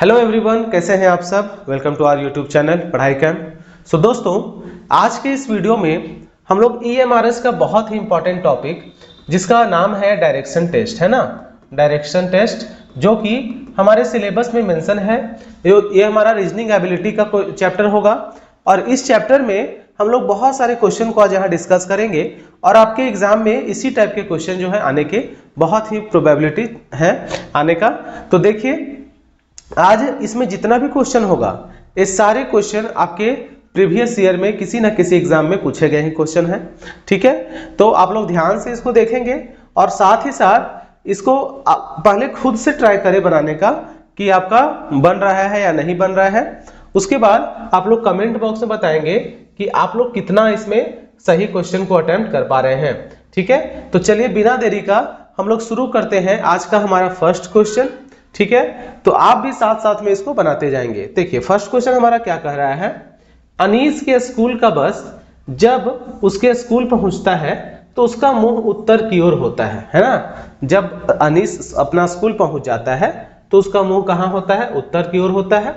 Hello everyone, कैसे हैं आप सब। Welcome to our YouTube channel Padhai camp. So दोस्तों, आज के इस वीडियो में हम लोग ईएमआरएस का बहुत ही इंपॉर्टेंट टॉपिक जिसका नाम है डायरेक्शन टेस्ट, है ना। डायरेक्शन टेस्ट जो कि हमारे सिलेबस में मेंशन है। ये हमारा रीजनिंग एबिलिटी का कोई चैप्टर होगा और इस चैप्टर में हम लोग बहुत सारे क्वेश्चन को आज यहाँ डिस्कस करेंगे और आपके एग्जाम में इसी टाइप के क्वेश्चन जो है आने के बहुत ही प्रोबेबिलिटी है आने का। तो देखिए, आज इसमें जितना भी क्वेश्चन होगा ये सारे क्वेश्चन आपके प्रीवियस ईयर में किसी ना किसी एग्जाम में पूछे गए ही क्वेश्चन हैं, ठीक है। तो आप लोग ध्यान से इसको देखेंगे और साथ ही साथ इसको पहले खुद से ट्राई करें बनाने का कि आपका बन रहा है या नहीं बन रहा है। उसके बाद आप लोग कमेंट बॉक्स में बताएंगे कि आप लोग कितना इसमें सही क्वेश्चन को अटेम्प्ट कर पा रहे हैं, ठीक है। तो चलिए बिना देरी का हम लोग शुरू करते हैं आज का हमारा फर्स्ट क्वेश्चन, ठीक है। तो आप भी साथ साथ में इसको बनाते जाएंगे। देखिए फर्स्ट क्वेश्चन हमारा क्या कह रहा है, अनीस के स्कूल का बस जब उसके स्कूल पहुंचता है तो उसका मुंह उत्तर की ओर होता है ना। जब अनीस अपना स्कूल पहुंच जाता है तो उसका मुंह कहां होता है, उत्तर की ओर होता है।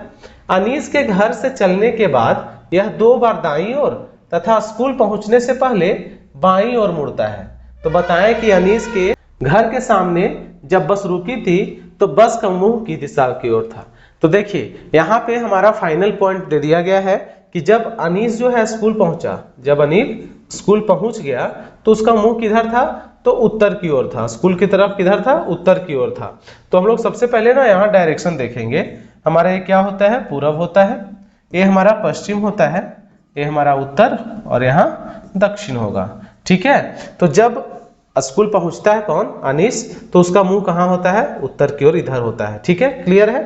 अनीस के घर से चलने के बाद यह 2 बार दाईं ओर तथा स्कूल पहुंचने से पहले बाईं ओर मुड़ता है। तो बताएं कि अनीस के घर के सामने जब बस रुकी थी तो बस का मुंह की दिशा की ओर था। तो देखिए यहाँ पे हमारा फाइनल पॉइंट दे दिया गया है कि जब अनीस जो है स्कूल पहुंचा, जब अनीस स्कूल पहुंच गया तो उसका मुंह किधर था, तो उत्तर की ओर था। स्कूल की तरफ किधर था, उत्तर की ओर था। तो हम लोग सबसे पहले ना यहाँ डायरेक्शन देखेंगे। हमारा ये क्या होता है, पूरब होता है, ये हमारा पश्चिम होता है, ये हमारा उत्तर और यहाँ दक्षिण होगा, ठीक है। तो जब स्कूल पहुंचता है कौन, अनीस, तो उसका मुंह कहां होता है, उत्तर की ओर, इधर होता है, ठीक है। क्लियर है।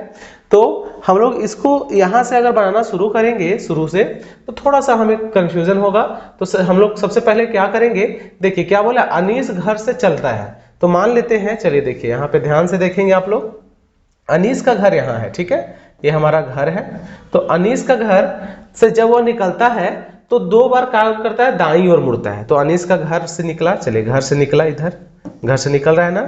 तो हम लोग इसको यहां से अगर बनाना शुरू करेंगे शुरू से तो थोड़ा सा हमें कंफ्यूजन होगा। तो हम लोग सबसे पहले क्या करेंगे, देखिए क्या बोला, अनीस घर से चलता है। तो मान लेते हैं, चलिए देखिए यहाँ पे ध्यान से देखेंगे आप लोग, अनीस का घर यहाँ है, ठीक है, ये हमारा घर है। तो अनीस का घर से जब वो निकलता है तो 2 बार काम करता है, दाईं ओर मुड़ता है। तो अनीस का घर से निकला, चलिए घर से निकला, इधर घर से निकल रहा है ना,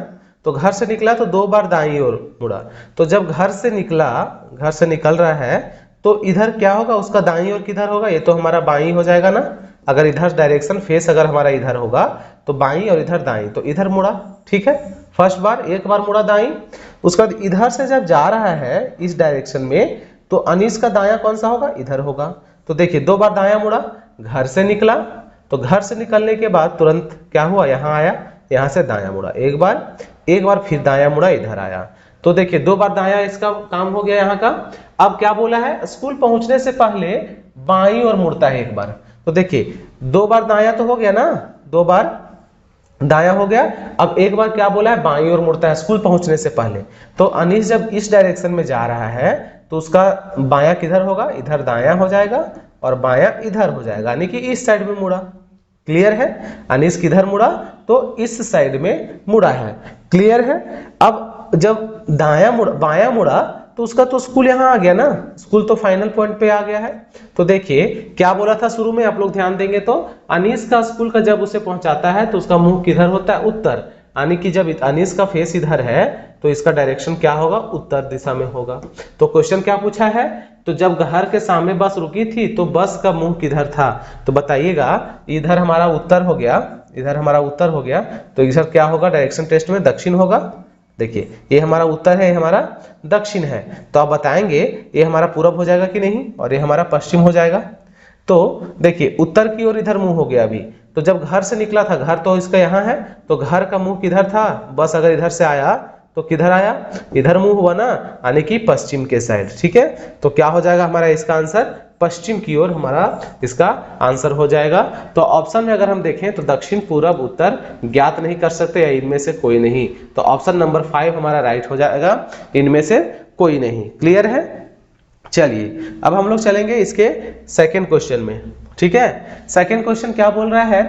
तो घर से निकला तो 2 बार दाईं ओर मुड़ा। तो जब घर से निकला, घर से निकल रहा है तो इधर क्या होगा, उसका दाईं ओर किधर होगा, ये तो हमारा बाईं हो जाएगा ना। अगर इधर डायरेक्शन फेस अगर हमारा इधर होगा तो बाईं और इधर दाईं, तो इधर मुड़ा, ठीक है। फर्स्ट बार एक बार मुड़ा दाईं। उसके बाद इधर से जब जा रहा है इस डायरेक्शन में तो अनीस का दायां कौन सा होगा, इधर होगा। तो देखिए 2 बार दायां मुड़ा, घर से निकला, तो घर से निकलने के बाद तुरंत क्या हुआ, यहाँ आया, यहाँ से दायां मुड़ा एक बार फिर दायां मुड़ा, इधर आया। तो देखिए 2 बार दायां इसका काम हो गया यहाँ का। अब क्या बोला है, स्कूल पहुंचने से पहले बाईं ओर मुड़ता है एक बार। तो देखिए 2 बार दायां तो हो गया ना, 2 बार दायां हो गया। अब एक बार क्या बोला है, बाईं ओर मुड़ता है स्कूल पहुंचने से पहले। तो अनीस जब इस डायरेक्शन में जा रहा है तो उसका बायां किधर होगा, इधर दायां हो जाएगा और बायां इधर हो जाएगा, यानी कि इस साइड में मुड़ा। क्लियर है। अनीस किधर मुड़ा, तो इस साइड में मुड़ा है। क्लियर है। अब जब बायां मुड़ा तो उसका तो स्कूल यहाँ आ गया ना, स्कूल तो फाइनल पॉइंट पे आ गया है। तो देखिए क्या बोला था शुरू में, आप लोग ध्यान देंगे तो अनीस का स्कूल का जब उसे पहुंचाता है तो उसका मुंह किधर होता है, उत्तर, यानी कि जब अनीस का फेस इधर है तो इसका डायरेक्शन क्या होगा, उत्तर दिशा में होगा। तो क्वेश्चन क्या पूछा है, तो जब घर के सामने बस रुकी थी तो बस का मुंह किधर था। तो बताइएगा, इधर हमारा उत्तर हो गया, इधर हमारा उत्तर हो गया, तो इधर क्या होगा, डायरेक्शन टेस्ट में दक्षिण होगा। देखिए ये हमारा उत्तर है, ये हमारा दक्षिण है। तो आप बताएंगे ये हमारा पूरब हो जाएगा कि नहीं, और ये हमारा पश्चिम हो जाएगा। तो देखिए उत्तर की ओर इधर मुंह हो गया अभी। तो जब घर से निकला था, घर तो इसका यहाँ है, तो घर का मुंह किधर था, बस अगर इधर से आया तो किधर आया, इधर मुंह हुआ ना, यानी कि पश्चिम के साइड, ठीक है। तो क्या हो जाएगा हमारा इसका आंसर, पश्चिम की ओर हमारा इसका आंसर हो जाएगा। तो ऑप्शन में अगर हम देखें तो दक्षिण, पूरब, उत्तर ज्ञात नहीं कर सकते या इनमें से कोई नहीं। तो ऑप्शन नंबर 5 हमारा राइट हो जाएगा, इनमें से कोई नहीं। क्लियर है। चलिए अब हम लोग चलेंगे इसके सेकेंड क्वेश्चन में, ठीक है। सेकेंड क्वेश्चन क्या बोल रहा है,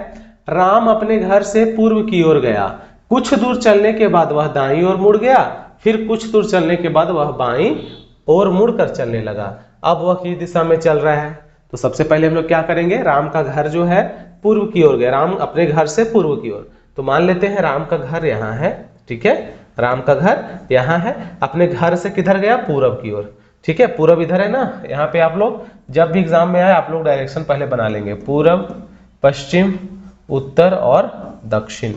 राम अपने घर से पूर्व की ओर गया, कुछ दूर चलने के बाद वह दाईं ओर मुड़ गया, फिर कुछ दूर चलने के बाद वह बाईं ओर मुड़कर चलने लगा। अब वह किस दिशा में चल रहा है। तो सबसे पहले हम लोग क्या करेंगे, राम का घर जो है पूर्व की ओर गया, राम अपने घर से पूर्व की ओर। तो मान लेते हैं राम का घर यहाँ है, ठीक है, राम का घर यहाँ है, अपने घर से किधर गया, पूरब की ओर। ठीक है, पूरब इधर है ना, यहाँ पे आप लोग जब भी एग्जाम में आए आप लोग डायरेक्शन पहले बना लेंगे, पूरब, पश्चिम, उत्तर और दक्षिण।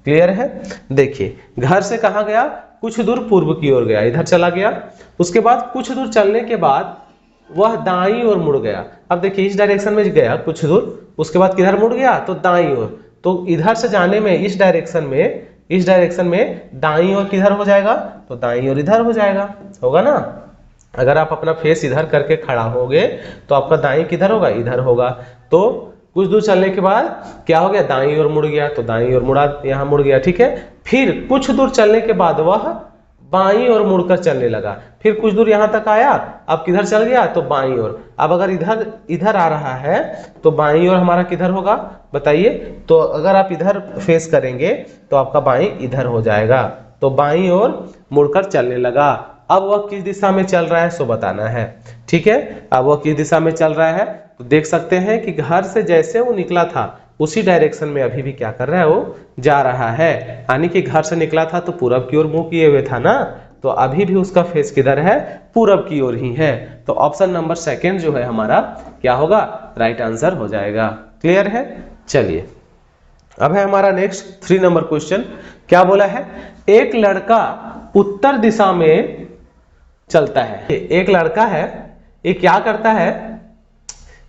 क्लियर है। देखिए घर से कहाँ गया, कुछ दूर पूर्व की ओर गया, इधर चला गया। उसके बाद कुछ दूर चलने के बाद वह दाईं ओर मुड़ गया। अब देखिए इस डायरेक्शन में गया कुछ दूर, उसके बाद किधर मुड़ गया, तो दाईं ओर। तो इधर से जाने में इस डायरेक्शन में दाईं ओर किधर हो जाएगा, तो दाईं ओर इधर हो जाएगा, होगा ना। अगर आप अपना फेस इधर करके खड़ा होगे तो आपका दाईं किधर होगा, इधर होगा। तो कुछ दूर चलने के बाद क्या हो गया, दाईं ओर मुड़ गया, तो दाईं ओर मुड़ा, यहाँ मुड़ गया, ठीक है। फिर कुछ दूर चलने के बाद वह बाईं ओर मुड़कर चलने लगा। फिर कुछ दूर यहाँ तक आया, अब किधर चल गया, तो बाईं ओर। अब अगर इधर आ रहा है तो बाईं ओर हमारा किधर होगा, बताइए। तो अगर आप इधर फेस करेंगे तो आपका बाईं इधर हो जाएगा। तो बाईं ओर मुड़कर चलने लगा। अब वह किस दिशा में चल रहा है सो बताना है, ठीक है। अब वह किस दिशा में चल रहा है, तो देख सकते हैं कि घर से जैसे वो निकला था उसी डायरेक्शन में अभी भी क्या कर रहा है, वो जा रहा है। यानी कि घर से निकला था तो पूरब की ओर मुंह किए हुए था ना, तो अभी भी उसका फेस किधर है, पूरब की ओर ही है। तो ऑप्शन नंबर सेकंड जो है हमारा क्या होगा, राइट आंसर हो जाएगा। क्लियर है। चलिए अब है हमारा नेक्स्ट 3 नंबर क्वेश्चन। क्या बोला है, एक लड़का उत्तर दिशा में चलता है। एक लड़का है, ये क्या करता है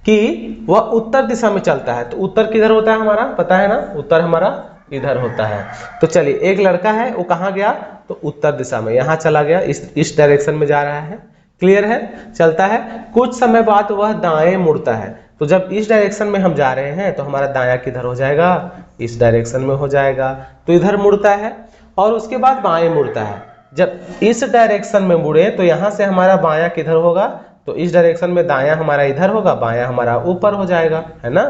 कि वह उत्तर दिशा में चलता है। तो उत्तर किधर होता है हमारा, पता है ना, उत्तर हमारा इधर होता है। तो चलिए एक लड़का है, वो कहाँ गया, तो उत्तर दिशा में, यहाँ चला गया, इस डायरेक्शन में जा रहा है। क्लियर है। चलता है, कुछ समय बाद वह दाएं मुड़ता है। तो जब इस डायरेक्शन में हम जा रहे हैं तो हमारा दायां किधर हो जाएगा, इस डायरेक्शन में हो जाएगा। तो इधर मुड़ता है और उसके बाद बाएं मुड़ता है। जब इस डायरेक्शन में मुड़े तो यहाँ से हमारा बायां किधर होगा, तो इस डायरेक्शन में दायां हमारा इधर होगा, बायां हमारा ऊपर हो जाएगा, है ना।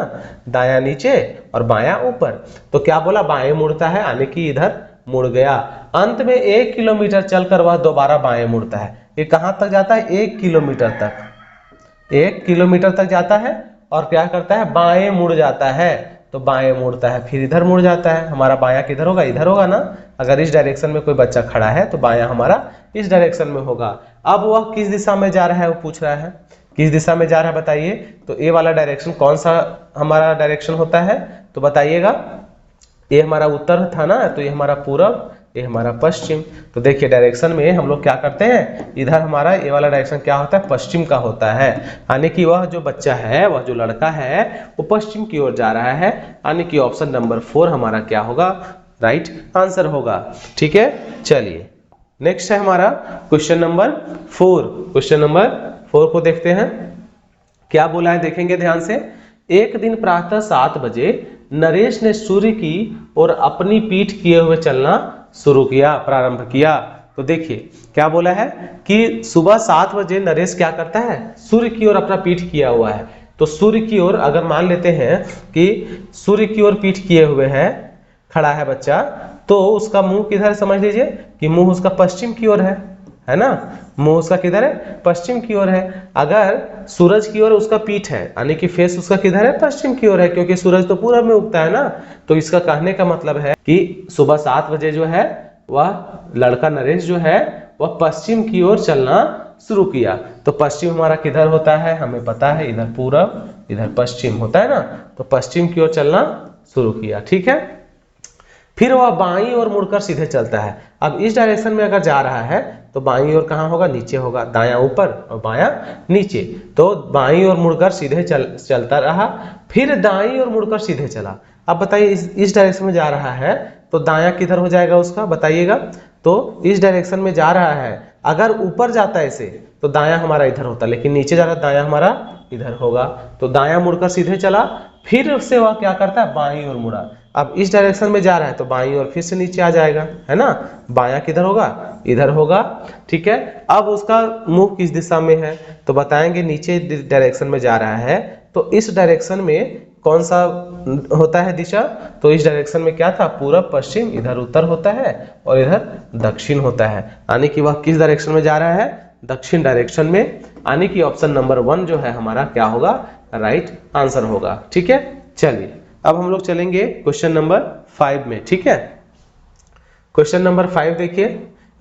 दायां नीचे और बायां ऊपर। तो क्या बोला, बाएं मुड़ता है, यानी कि इधर मुड़ गया। अंत में 1 किलोमीटर चलकर वह दोबारा बाएं मुड़ता है। ये कहाँ तक जाता है, 1 किलोमीटर तक। 1 किलोमीटर तक जाता है और क्या करता है, बाएं मुड़ जाता है। तो बाएं मुड़ता है, फिर इधर मुड़ जाता है। हमारा बायां किधर होगा, इधर होगा ना। अगर इस डायरेक्शन में कोई बच्चा खड़ा है तो बायां हमारा इस डायरेक्शन में होगा। अब वह किस दिशा में जा रहा है, वो पूछ रहा है किस दिशा में जा रहा है, बताइए। तो ए वाला डायरेक्शन कौन सा हमारा डायरेक्शन होता है, तो बताइएगा। ये हमारा उत्तर था ना, तो ये हमारा पूरब, ये हमारा पश्चिम। तो देखिए डायरेक्शन में हम लोग क्या करते हैं, इधर हमारा ये वाला डायरेक्शन क्या होता है, पश्चिम का होता है। यानी कि वह जो बच्चा है, वह जो लड़का है, वो पश्चिम की ओर जा रहा है। यानी कि ऑप्शन नंबर 4 हमारा क्या होगा, राइट आंसर होगा। ठीक है। चलिए नेक्स्ट है हमारा क्वेश्चन नंबर 4। क्वेश्चन नंबर 4 को देखते हैं। क्या बोला है, देखेंगे ध्यान से। एक दिन प्रातः 7 बजे नरेश ने सूर्य की और अपनी पीठ किए हुए चलना शुरू किया, प्रारंभ किया। तो देखिए क्या बोला है कि सुबह 7 बजे नरेश क्या करता है, सूर्य की ओर अपना पीठ किया हुआ है। तो सूर्य की ओर अगर मान लेते हैं कि सूर्य की ओर पीठ किए हुए है, खड़ा है बच्चा, तो उसका मुंह किधर, समझ लीजिए कि मुंह उसका पश्चिम की ओर है ना। मुंह उसका किधर है, पश्चिम की ओर है। अगर सूरज की ओर उसका पीठ है, यानी कि फेस उसका किधर है, पश्चिम की ओर है, क्योंकि सूरज तो पूरब में उगता है ना। तो इसका कहने का मतलब है कि सुबह 7 बजे जो है वह लड़का नरेश जो है वह पश्चिम की ओर चलना शुरू किया। तो पश्चिम हमारा किधर होता है, हमें पता है, इधर पूरब इधर पश्चिम होता है ना। तो पश्चिम की ओर चलना शुरू किया। ठीक है। फिर वह बाईं ओर मुड़कर सीधे चलता है। अब इस डायरेक्शन में अगर जा रहा है तो बाईं ओर कहाँ होगा, नीचे होगा, दायां ऊपर और बायां नीचे। तो बाईं ओर मुड़कर सीधे चलता रहा, फिर दाईं ओर मुड़कर सीधे चला। अब बताइए इस डायरेक्शन में जा रहा है तो दायां किधर हो जाएगा उसका, बताइएगा। तो इस डायरेक्शन में जा रहा है, अगर ऊपर जाता है ऐसे तो दायां हमारा इधर होता, लेकिन नीचे जा रहा है दायां हमारा इधर होगा। तो दायां मुड़कर सीधे चला, फिर उससे वह क्या करता है, बाईं ओर मुड़ा। अब इस डायरेक्शन में जा रहा है तो बाईं ओर फिर से नीचे आ जाएगा, है ना। बायां किधर होगा, इधर होगा। ठीक है। अब उसका मुंह किस दिशा में है, तो बताएंगे नीचे डायरेक्शन में जा रहा है। तो इस डायरेक्शन में कौन सा होता है दिशा, तो इस डायरेक्शन में क्या था, पूरब पश्चिम, इधर उत्तर होता है और इधर दक्षिण होता है। यानी कि वह किस डायरेक्शन में जा रहा है, दक्षिण डायरेक्शन में। यानी कि ऑप्शन नंबर 1 जो है हमारा क्या होगा, राइट आंसर होगा। ठीक है। चलिए अब हम लोग चलेंगे क्वेश्चन नंबर 5 में। ठीक है। क्वेश्चन नंबर 5 देखिए।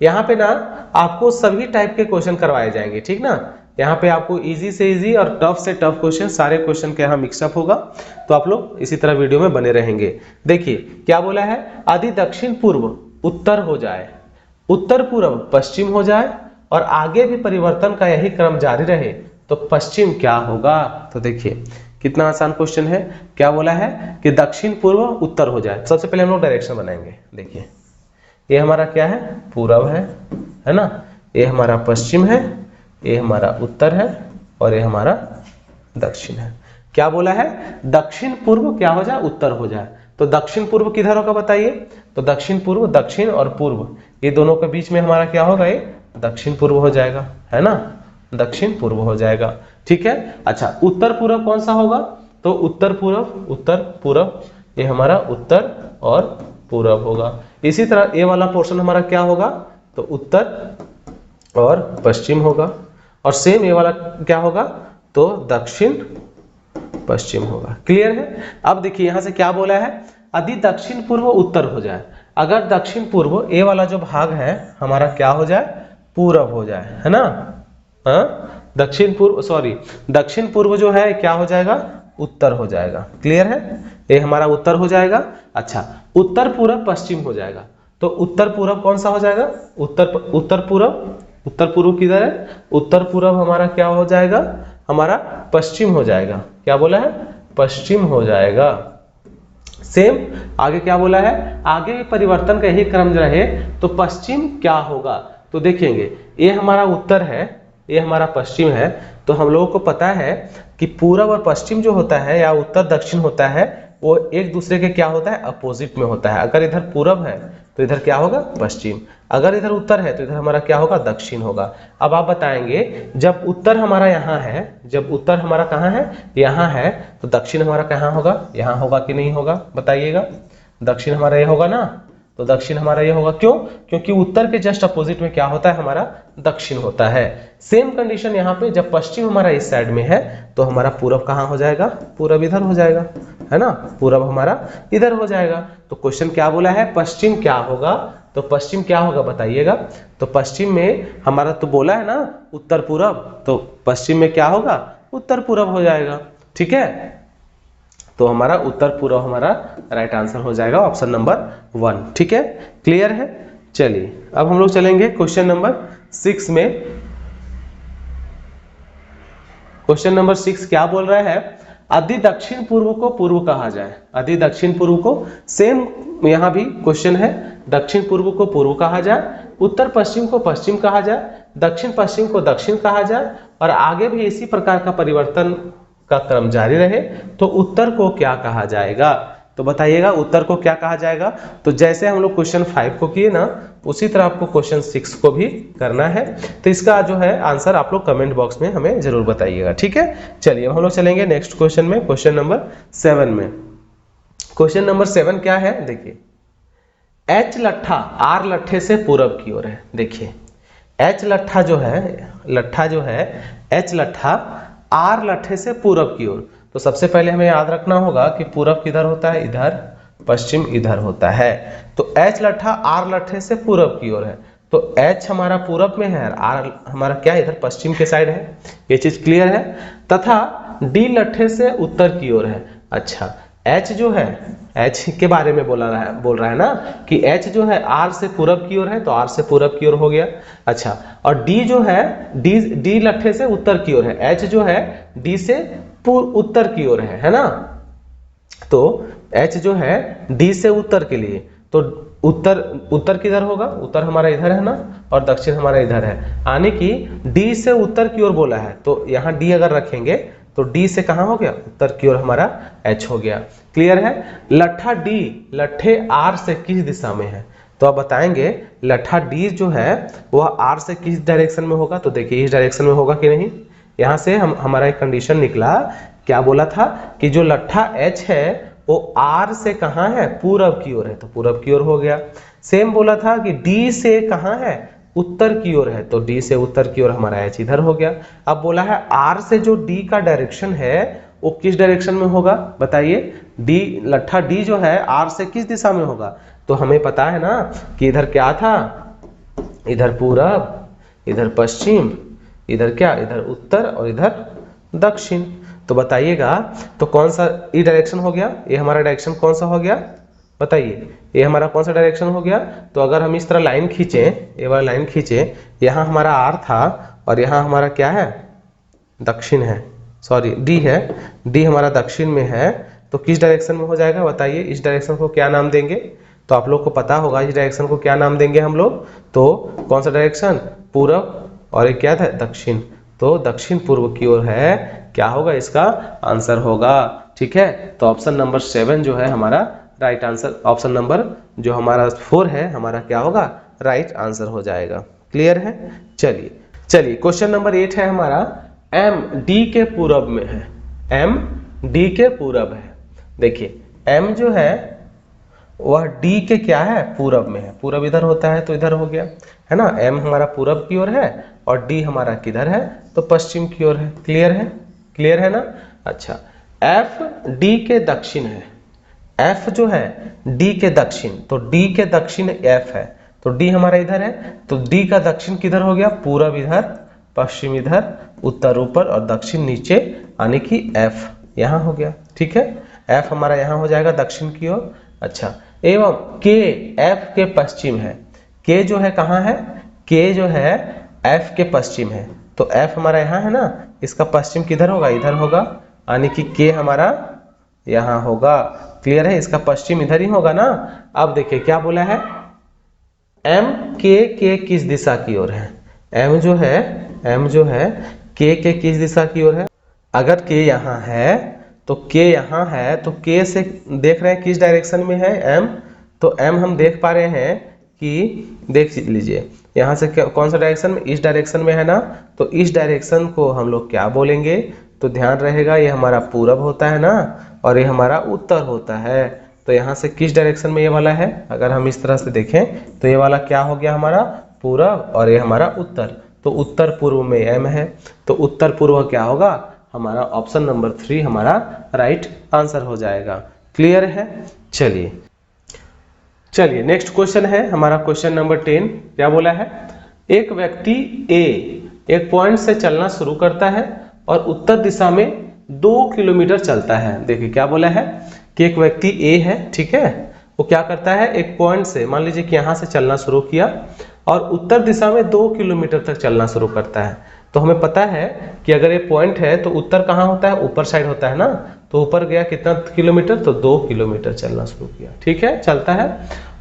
यहाँ पे ना आपको सभी टाइप के क्वेश्चन करवाए जाएंगे, ठीक ना। यहाँ पे आपको इजी से इजी और टफ से टफ क्वेश्चन, सारे क्वेश्चन के यहाँ मिक्सअप होगा, तो आप लोग इसी तरह वीडियो में बने रहेंगे। देखिए क्या बोला है, यदि दक्षिण पूर्व उत्तर हो जाए, उत्तर पूर्व पश्चिम हो जाए और आगे भी परिवर्तन का यही क्रम जारी रहे तो पश्चिम क्या होगा। तो देखिए कितना आसान क्वेश्चन है। क्या बोला है कि दक्षिण पूर्व उत्तर हो जाए। सबसे पहले हम लोग डायरेक्शन बनाएंगे। देखिए ये हमारा क्या है, पूरब है ना, ये हमारा पश्चिम है, ये हमारा उत्तर है और ये हमारा दक्षिण है। क्या बोला है, दक्षिण पूर्व क्या हो जाए, उत्तर हो जाए। तो दक्षिण पूर्व किधर होगा बताइए। तो दक्षिण पूर्व, दक्षिण और पूर्व ये दोनों के बीच में हमारा क्या होगा, ये दक्षिण पूर्व हो जाएगा, है ना, दक्षिण पूर्व हो जाएगा। ठीक है। अच्छा उत्तर पूर्व कौन सा होगा, तो उत्तर पूर्व ये हमारा उत्तर और पूर्व होगा। इसी तरह ये वाला पोर्शन हमारा क्या होगा, तो उत्तर और पश्चिम होगा। और सेम ये वाला क्या होगा, तो दक्षिण पश्चिम होगा। क्लियर है। अब देखिए यहां से क्या बोला है, यदि दक्षिण पूर्व उत्तर हो जाए, अगर दक्षिण पूर्व ये वाला जो भाग है हमारा क्या हो जाए, पूरब हो जाए, है ना। दक्षिण पूर्व जो है क्या हो जाएगा, उत्तर हो जाएगा। क्लियर है, ये हमारा उत्तर हो जाएगा। अच्छा उत्तर पूरब पश्चिम हो जाएगा, तो उत्तर पूरब कौन सा हो जाएगा, उत्तर पूर्व किधर है, उत्तर पूरब हमारा क्या हो जाएगा, हमारा पश्चिम हो जाएगा। क्या बोला है, पश्चिम हो जाएगा। सेम आगे क्या बोला है, आगे भी परिवर्तन का यही क्रम रहे तो पश्चिम क्या होगा। तो देखेंगे ये हमारा उत्तर है, ये हमारा पश्चिम है। तो हम लोगों को पता है कि पूरब और पश्चिम जो होता है या उत्तर दक्षिण होता है वो एक दूसरे के क्या होता है, अपोजिट में होता है। अगर इधर पूरब है तो इधर क्या होगा, पश्चिम। अगर इधर उत्तर है तो इधर हमारा क्या होगा, दक्षिण होगा। अब आप बताएंगे जब उत्तर हमारा यहाँ है, जब उत्तर हमारा कहाँ है, यहाँ है, तो दक्षिण हमारा कहाँ होगा, यहाँ होगा कि नहीं होगा बताइएगा। दक्षिण हमारा ये होगा ना, तो दक्षिण हमारा ये होगा। क्यों, क्योंकि उत्तर के जस्ट अपोजिट में क्या होता है, हमारा दक्षिण होता है। सेम कंडीशन यहाँ पे जब पश्चिम हमारा इस साइड में है तो हमारा पूरब कहाँ हो जाएगा, पूरब इधर हो जाएगा, है ना, पूरब हमारा इधर हो जाएगा। तो क्वेश्चन क्या बोला है, पश्चिम क्या होगा, तो पश्चिम क्या होगा बताइएगा। तो पश्चिम में हमारा तो बोला है ना उत्तर पूरब, तो पश्चिम में क्या होगा, उत्तर पूरब हो जाएगा। ठीक है, तो हमारा उत्तर पूर्व हमारा राइट आंसर हो जाएगा, ऑप्शन नंबर 1। ठीक है, क्लियर है। चलिए अब हम लोग चलेंगे क्वेश्चन नंबर 6 में। क्वेश्चन नंबर 6 क्या बोल रहा है, यदि दक्षिण पूर्व को पूर्व कहा जाए, यदि दक्षिण पूर्व को, सेम यहां भी क्वेश्चन है, दक्षिण पूर्व को पूर्व कहा जाए, उत्तर पश्चिम को पश्चिम कहा जाए, दक्षिण पश्चिम को दक्षिण कहा जाए और आगे भी इसी प्रकार का परिवर्तन का क्रम जारी रहे तो उत्तर को क्या कहा जाएगा। तो बताइएगा उत्तर को क्या कहा जाएगा। तो जैसे हम लोग क्वेश्चन 5 को किए ना उसी तरह आपको क्वेश्चन 6 को भी करना है। तो इसका जो है आंसर आप लोग कमेंट बॉक्स में हमें जरूर बताइएगा। ठीक है, चलिए अब हम लोग चलेंगे नेक्स्ट क्वेश्चन में, क्वेश्चन नंबर 7 में। क्वेश्चन नंबर 7 क्या है, देखिए एच लट्ठा आर लट्ठे से पूरब की ओर है। देखिए एच लट्ठा जो है एच लट्ठा आर लट्ठे से पूरब की ओर। तो सबसे पहले हमें याद रखना होगा कि पूरब किधर होता है, इधर, पश्चिम इधर होता है। तो एच लट्ठा आर लट्ठे से पूरब की ओर है, तो एच हमारा पूरब में है, आर हमारा क्या इधर पश्चिम के साइड है, ये चीज क्लियर है। तथा डी लट्ठे से उत्तर की ओर है। अच्छा एच जो है, एच के बारे में बोल रहा है ना कि एच जो है आर से पूरब की ओर है, तो आर से पूरब की ओर हो गया। अच्छा और डी जो है, डी लट्ठे से उत्तर की ओर है, एच जो है डी से उत्तर की ओर है ना। तो एच जो है डी से उत्तर के लिए, तो उत्तर किधर होगा, उत्तर हमारा इधर है ना और दक्षिण हमारा इधर है, यानी कि डी से उत्तर की ओर बोला है। तो यहाँ डी अगर रखेंगे तो डी से कहाँ हो गया, उत्तर की ओर हमारा एच हो गया। क्लियर है। लट्ठा डी लट्ठे आर से किस दिशा में है, तो आप बताएंगे लट्ठा डी जो है वह आर से किस डायरेक्शन में होगा। तो देखिए इस डायरेक्शन में होगा कि नहीं। यहाँ से हमारा एक कंडीशन निकला, क्या बोला था कि जो लट्ठा एच है वो आर से कहाँ है, पूरब की ओर है, तो पूरब की ओर हो गया। सेम बोला था कि डी से कहाँ है, उत्तर की ओर है, तो डी से उत्तर की ओर हमारा एच इधर हो गया। अब बोला है आर से जो डी का डायरेक्शन है वो किस डायरेक्शन में होगा बताइए। डी लट्ठा डी जो है आर से किस दिशा में होगा, तो हमें पता है ना कि इधर क्या था, इधर पूरब, इधर पश्चिम, इधर क्या, इधर उत्तर और इधर दक्षिण। तो बताइएगा तो कौन सा ई डायरेक्शन हो गया, ये हमारा डायरेक्शन कौन सा हो गया, बताइए ये हमारा कौन सा डायरेक्शन हो गया। तो अगर हम इस तरह लाइन खींचे, ये वाला लाइन खींचे, यहाँ हमारा आर था और यहाँ हमारा क्या है, दक्षिण है, सॉरी डी है, डी हमारा दक्षिण में है। तो किस डायरेक्शन में हो जाएगा बताइए, इस डायरेक्शन को क्या नाम देंगे, तो आप लोग को पता होगा इस डायरेक्शन को क्या नाम देंगे हम लोग। तो कौन सा डायरेक्शन, पूरब, और एक क्या था, दक्षिण। तो दक्षिण पूर्व की ओर है, क्या होगा इसका आंसर होगा। ठीक है, तो ऑप्शन नंबर 7 जो है हमारा राइट आंसर, ऑप्शन नंबर जो हमारा 4 है हमारा क्या होगा, राइट आंसर हो जाएगा। क्लियर है। चलिए चलिए क्वेश्चन नंबर 8 है हमारा, एम डी के पूरब में है, एम डी के पूरब है। देखिए एम जो है वह डी के क्या है, पूरब में है। पूरब इधर होता है तो इधर हो गया, है ना। एम हमारा पूरब की ओर है और डी हमारा किधर है, तो पश्चिम की ओर है। क्लियर है, क्लियर है ना। अच्छा, एफ डी के दक्षिण है, एफ जो है डी के दक्षिण, तो डी के दक्षिण एफ है, तो डी हमारा इधर है, तो डी का दक्षिण किधर हो गया, पूरब इधर, पश्चिम इधर, उत्तर ऊपर और दक्षिण नीचे, यानी कि एफ यहाँ हो गया। ठीक है, एफ हमारा यहाँ हो जाएगा दक्षिण की ओर। अच्छा, एवं के एफ के पश्चिम है, के जो है कहाँ है, के जो है एफ के पश्चिम है, तो एफ हमारा यहाँ है ना, इसका पश्चिम किधर होगा, इधर होगा, यानी कि के हमारा यहाँ होगा। क्लियर है, इसका पश्चिम इधर ही होगा ना। अब देखिए क्या बोला है, एम के किस दिशा की ओर है, एम जो है, एम जो है के किस दिशा की ओर है। अगर के यहाँ है तो के यहाँ है, तो के से देख रहे हैं किस डायरेक्शन में है एम, तो एम हम देख पा रहे हैं कि, देख लीजिए यहाँ से कौन सा डायरेक्शन में, इस डायरेक्शन में है ना, तो इस डायरेक्शन को हम लोग क्या बोलेंगे, तो ध्यान रहेगा ये हमारा पूरब होता है ना और ये हमारा उत्तर होता है। तो यहाँ से किस डायरेक्शन में ये वाला है, अगर हम इस तरह से देखें तो ये वाला क्या हो गया हमारा पूरब और ये हमारा उत्तर, तो उत्तर पूर्व में एम है, तो उत्तर पूर्व क्या होगा हमारा, ऑप्शन नंबर 3 हमारा राइट आंसर हो जाएगा। क्लियर है। चलिए चलिए नेक्स्ट क्वेश्चन है हमारा क्वेश्चन नंबर 10। क्या बोला है, एक व्यक्ति ए एक पॉइंट से चलना शुरू करता है और उत्तर दिशा में 2 किलोमीटर चलता है। देखिए क्या बोला है कि एक व्यक्ति ए है, ठीक है, वो क्या करता है, एक पॉइंट से, मान लीजिए कि यहाँ से चलना शुरू किया और उत्तर दिशा में 2 किलोमीटर तक चलना शुरू करता है। तो हमें पता है कि अगर ये पॉइंट है तो उत्तर कहाँ होता है, ऊपर साइड होता है ना, तो ऊपर गया कितना किलोमीटर, तो 2 किलोमीटर चलना शुरू किया। ठीक है, चलता है,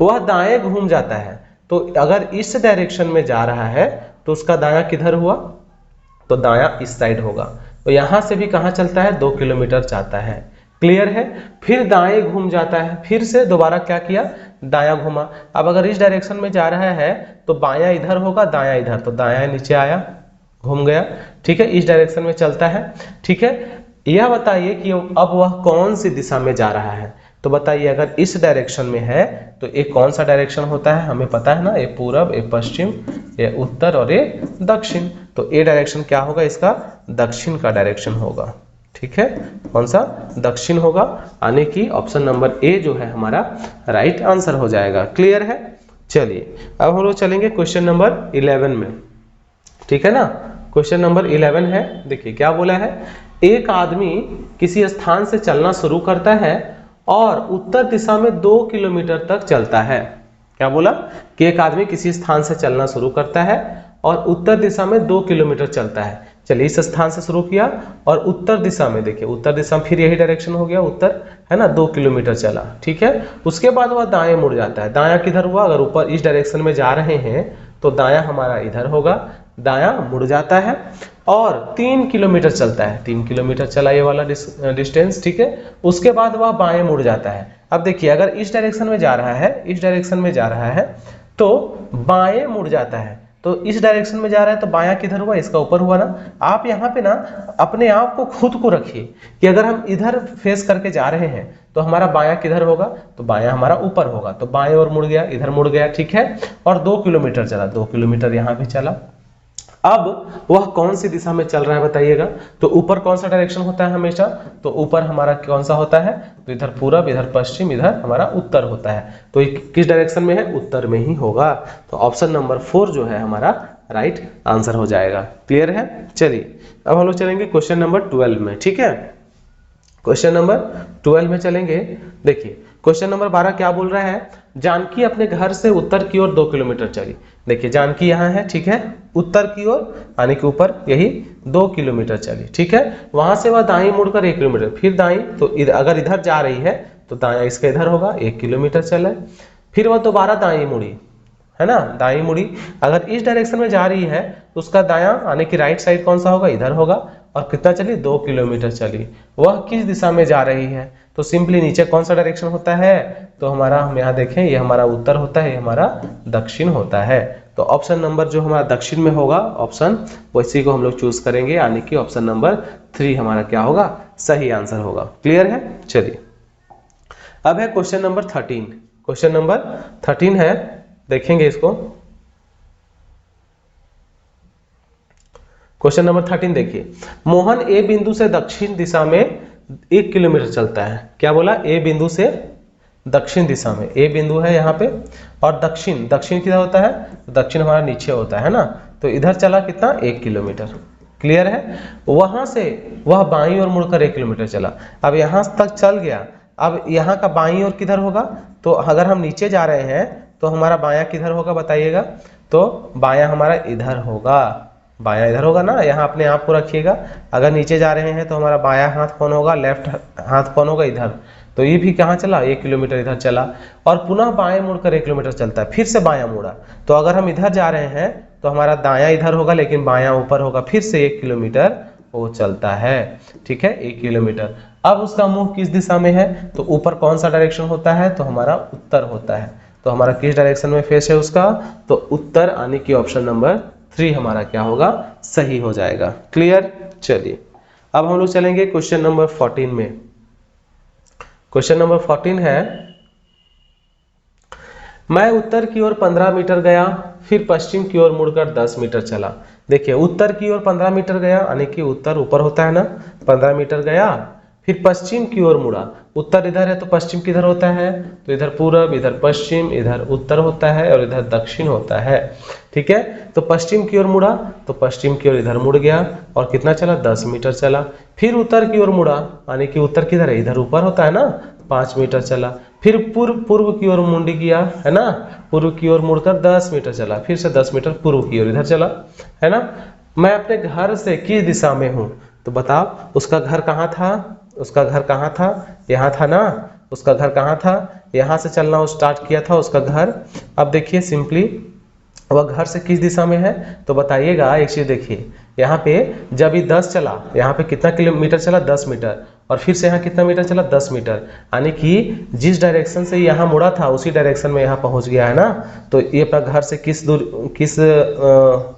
वह दाएं घूम जाता है, तो अगर इस डायरेक्शन में जा रहा है तो उसका दायां किधर हुआ, तो दायां इस साइड होगा। तो यहाँ से भी कहाँ चलता है, 2 किलोमीटर जाता है। क्लियर है। फिर दाएं घूम जाता है, फिर से दोबारा क्या किया, दायां घूमा। अब अगर इस डायरेक्शन में जा रहा है तो बायां इधर होगा, दायां इधर, तो दायां नीचे आया, घूम गया। ठीक है, इस डायरेक्शन में चलता है। ठीक है, यह बताइए कि अब वह कौन सी दिशा में जा रहा है, तो बताइए अगर इस डायरेक्शन में है तो ये कौन सा डायरेक्शन होता है, हमें पता है ना, ये पूरब, ये पश्चिम, ये उत्तर और ये दक्षिण। तो ये डायरेक्शन क्या होगा, इसका दक्षिण का डायरेक्शन होगा। ठीक है, कौन सा, दक्षिण होगा, यानी कि ऑप्शन नंबर ए जो है हमारा राइट आंसर हो जाएगा। क्लियर है। चलिए अब हम लोग चलेंगे क्वेश्चन नंबर 11 में। ठीक है ना, क्वेश्चन नंबर 11 है। देखिए क्या बोला है, एक आदमी किसी स्थान से चलना शुरू करता है और उत्तर दिशा में 2 किलोमीटर तक चलता है। क्या बोला कि एक आदमी किसी स्थान से चलना शुरू करता है और उत्तर दिशा में 2 किलोमीटर चलता है। चलिए इस स्थान से शुरू किया और उत्तर दिशा में, देखिए उत्तर दिशा में फिर यही डायरेक्शन हो गया उत्तर, है ना, 2 किलोमीटर चला। ठीक है, उसके बाद वह दाएं मुड़ जाता है। दायां किधर हुआ, अगर ऊपर इस डायरेक्शन में जा रहे हैं तो दायां हमारा इधर होगा, दायां मुड़ जाता है और 3 किलोमीटर चलता है। 3 किलोमीटर चला ये वाला डिस्टेंस। ठीक है, उसके बाद वह बाएं मुड़ जाता है। अब देखिए अगर इस डायरेक्शन में जा रहा है, इस डायरेक्शन में जा रहा है तो बाएं मुड़ जाता है, तो इस डायरेक्शन में जा रहा है तो बायां किधर हुआ, इसका ऊपर हुआ ना। आप यहाँ पे ना अपने आप को खुद को रखिए कि अगर हम इधर फेस करके जा रहे हैं तो हमारा बायां किधर होगा, तो बायां हमारा ऊपर होगा, तो बाएं और मुड़ गया, इधर मुड़ गया। ठीक है, और 2 किलोमीटर चला, 2 किलोमीटर यहाँ भी चला। अब वह कौन सी दिशा में चल रहा है बताइएगा। तो ऊपर कौन सा डायरेक्शन होता है हमेशा, तो ऊपर हमारा कौन सा होता है, तो इधर पूरब, इधर पश्चिम, इधर हमारा उत्तर होता है। तो ये किस डायरेक्शन में है, उत्तर में ही होगा। तो ऑप्शन नंबर 4 जो है हमारा राइट आंसर हो जाएगा। क्लियर है। चलिए अब हम लोग चलेंगे क्वेश्चन नंबर 12 में। ठीक है, क्वेश्चन नंबर 12 में चलेंगे। देखिए क्वेश्चन नंबर 12 क्या बोल रहा है, जानकी अपने घर से उत्तर की ओर 2 किलोमीटर चली। देखिए जानकी यहाँ है, ठीक है, उत्तर की ओर यानी कि ऊपर यही 2 किलोमीटर चली। ठीक है, वहां से वह दाई मुड़कर 1 किलोमीटर, फिर दाई, तो अगर इधर जा रही है तो दाया इसका इधर होगा, 1 किलोमीटर चले। फिर वह दोबारा दाई मुड़ी, है ना, दाई मुड़ी। अगर इस डायरेक्शन में जा रही है तो उसका दाया यानी कि राइट साइड कौन सा होगा, इधर होगा। और कितना चली, 2 किलोमीटर चली। वह किस दिशा में जा रही है, तो सिंपली नीचे कौन सा डायरेक्शन होता है, तो हमारा हम यहाँ देखें, ये हमारा उत्तर होता है, ये हमारा दक्षिण होता है। तो ऑप्शन नंबर जो हमारा दक्षिण में होगा ऑप्शन, वैसी को हम लोग चूज करेंगे, यानी कि ऑप्शन नंबर 3 हमारा क्या होगा, सही आंसर होगा। क्लियर है। चलिए अब है क्वेश्चन नंबर 13। क्वेश्चन नंबर 13 है, देखेंगे इसको। क्वेश्चन नंबर 13 देखिए, मोहन ए बिंदु से दक्षिण दिशा में 1 किलोमीटर चलता है। क्या बोला, ए बिंदु से दक्षिण दिशा में, ए बिंदु है यहाँ पे, और दक्षिण, दक्षिण किधर होता है, दक्षिण हमारा नीचे होता है ना। तो इधर चला कितना, 1 किलोमीटर। क्लियर है। वहां से वह बाईं ओर मुड़कर 1 किलोमीटर चला। अब यहां तक चल गया, अब यहाँ का बाईं ओर किधर होगा, तो अगर हम नीचे जा रहे हैं तो हमारा बायां किधर होगा बताइएगा, तो बायां हमारा इधर होगा, बायां इधर होगा ना, यहाँ अपने आप को रखिएगा। अगर नीचे जा रहे हैं तो हमारा बायां हाथ कौन होगा, लेफ्ट हाथ कौन होगा, इधर। तो ये भी कहाँ चला, 1 किलोमीटर इधर चला। और पुनः बाएं मुड़कर 1 किलोमीटर चलता है, फिर से बायां मुड़ा। तो अगर हम इधर जा रहे हैं तो हमारा दायां इधर होगा, लेकिन बायां ऊपर होगा, फिर से 1 किलोमीटर वो चलता है। ठीक है, 1 किलोमीटर। अब उसका मुंह किस दिशा में है, तो ऊपर कौन सा डायरेक्शन होता है, तो हमारा उत्तर होता है। तो हमारा किस डायरेक्शन में फेस है उसका, तो उत्तर, यानी कि ऑप्शन नंबर 3 हमारा क्या होगा, सही हो जाएगा। क्लियर। चलिए अब हम लोग चलेंगे क्वेश्चन नंबर 14 में। क्वेश्चन नंबर 14 है, मैं उत्तर की ओर 15 मीटर गया, फिर पश्चिम की ओर मुड़कर 10 मीटर चला। देखिए उत्तर की ओर 15 मीटर गया, यानी कि उत्तर ऊपर होता है ना, 15 मीटर गया, फिर पश्चिम की ओर मुड़ा। उत्तर इधर है तो पश्चिम किधर होता है, तो इधर पूरब, इधर पश्चिम, इधर उत्तर होता है, और इधर दक्षिण होता है। ठीक है, तो पश्चिम की ओर मुड़ा, तो पश्चिम की ओर इधर मुड़ गया, और कितना चला, 10 मीटर चला। फिर उत्तर की ओर मुड़ा, यानी कि उत्तर किधर है, इधर ऊपर होता है ना, 5 मीटर चला। फिर पूर्व की ओर मुंडी किया, है ना, पूर्व की ओर मुड़कर 10 मीटर चला, फिर से 10 मीटर पूर्व की ओर इधर चला, है ना। मैं अपने घर से किस दिशा में हूँ, तो बताओ उसका घर कहाँ था, उसका घर कहाँ था, यहाँ था ना, उसका घर कहाँ था, यहाँ से चलना वो स्टार्ट किया था उसका घर। अब देखिए सिंपली वह घर से किस दिशा में है, तो बताइएगा। एक चीज देखिए, यहाँ पे जब ये 10 चला, यहाँ पे कितना किलोमीटर चला, 10 मीटर, और फिर से यहाँ कितना मीटर चला, 10 मीटर, यानी कि जिस डायरेक्शन से यहाँ मुड़ा था उसी डायरेक्शन में यहाँ पहुँच गया है ना। तो ये अपना घर से किस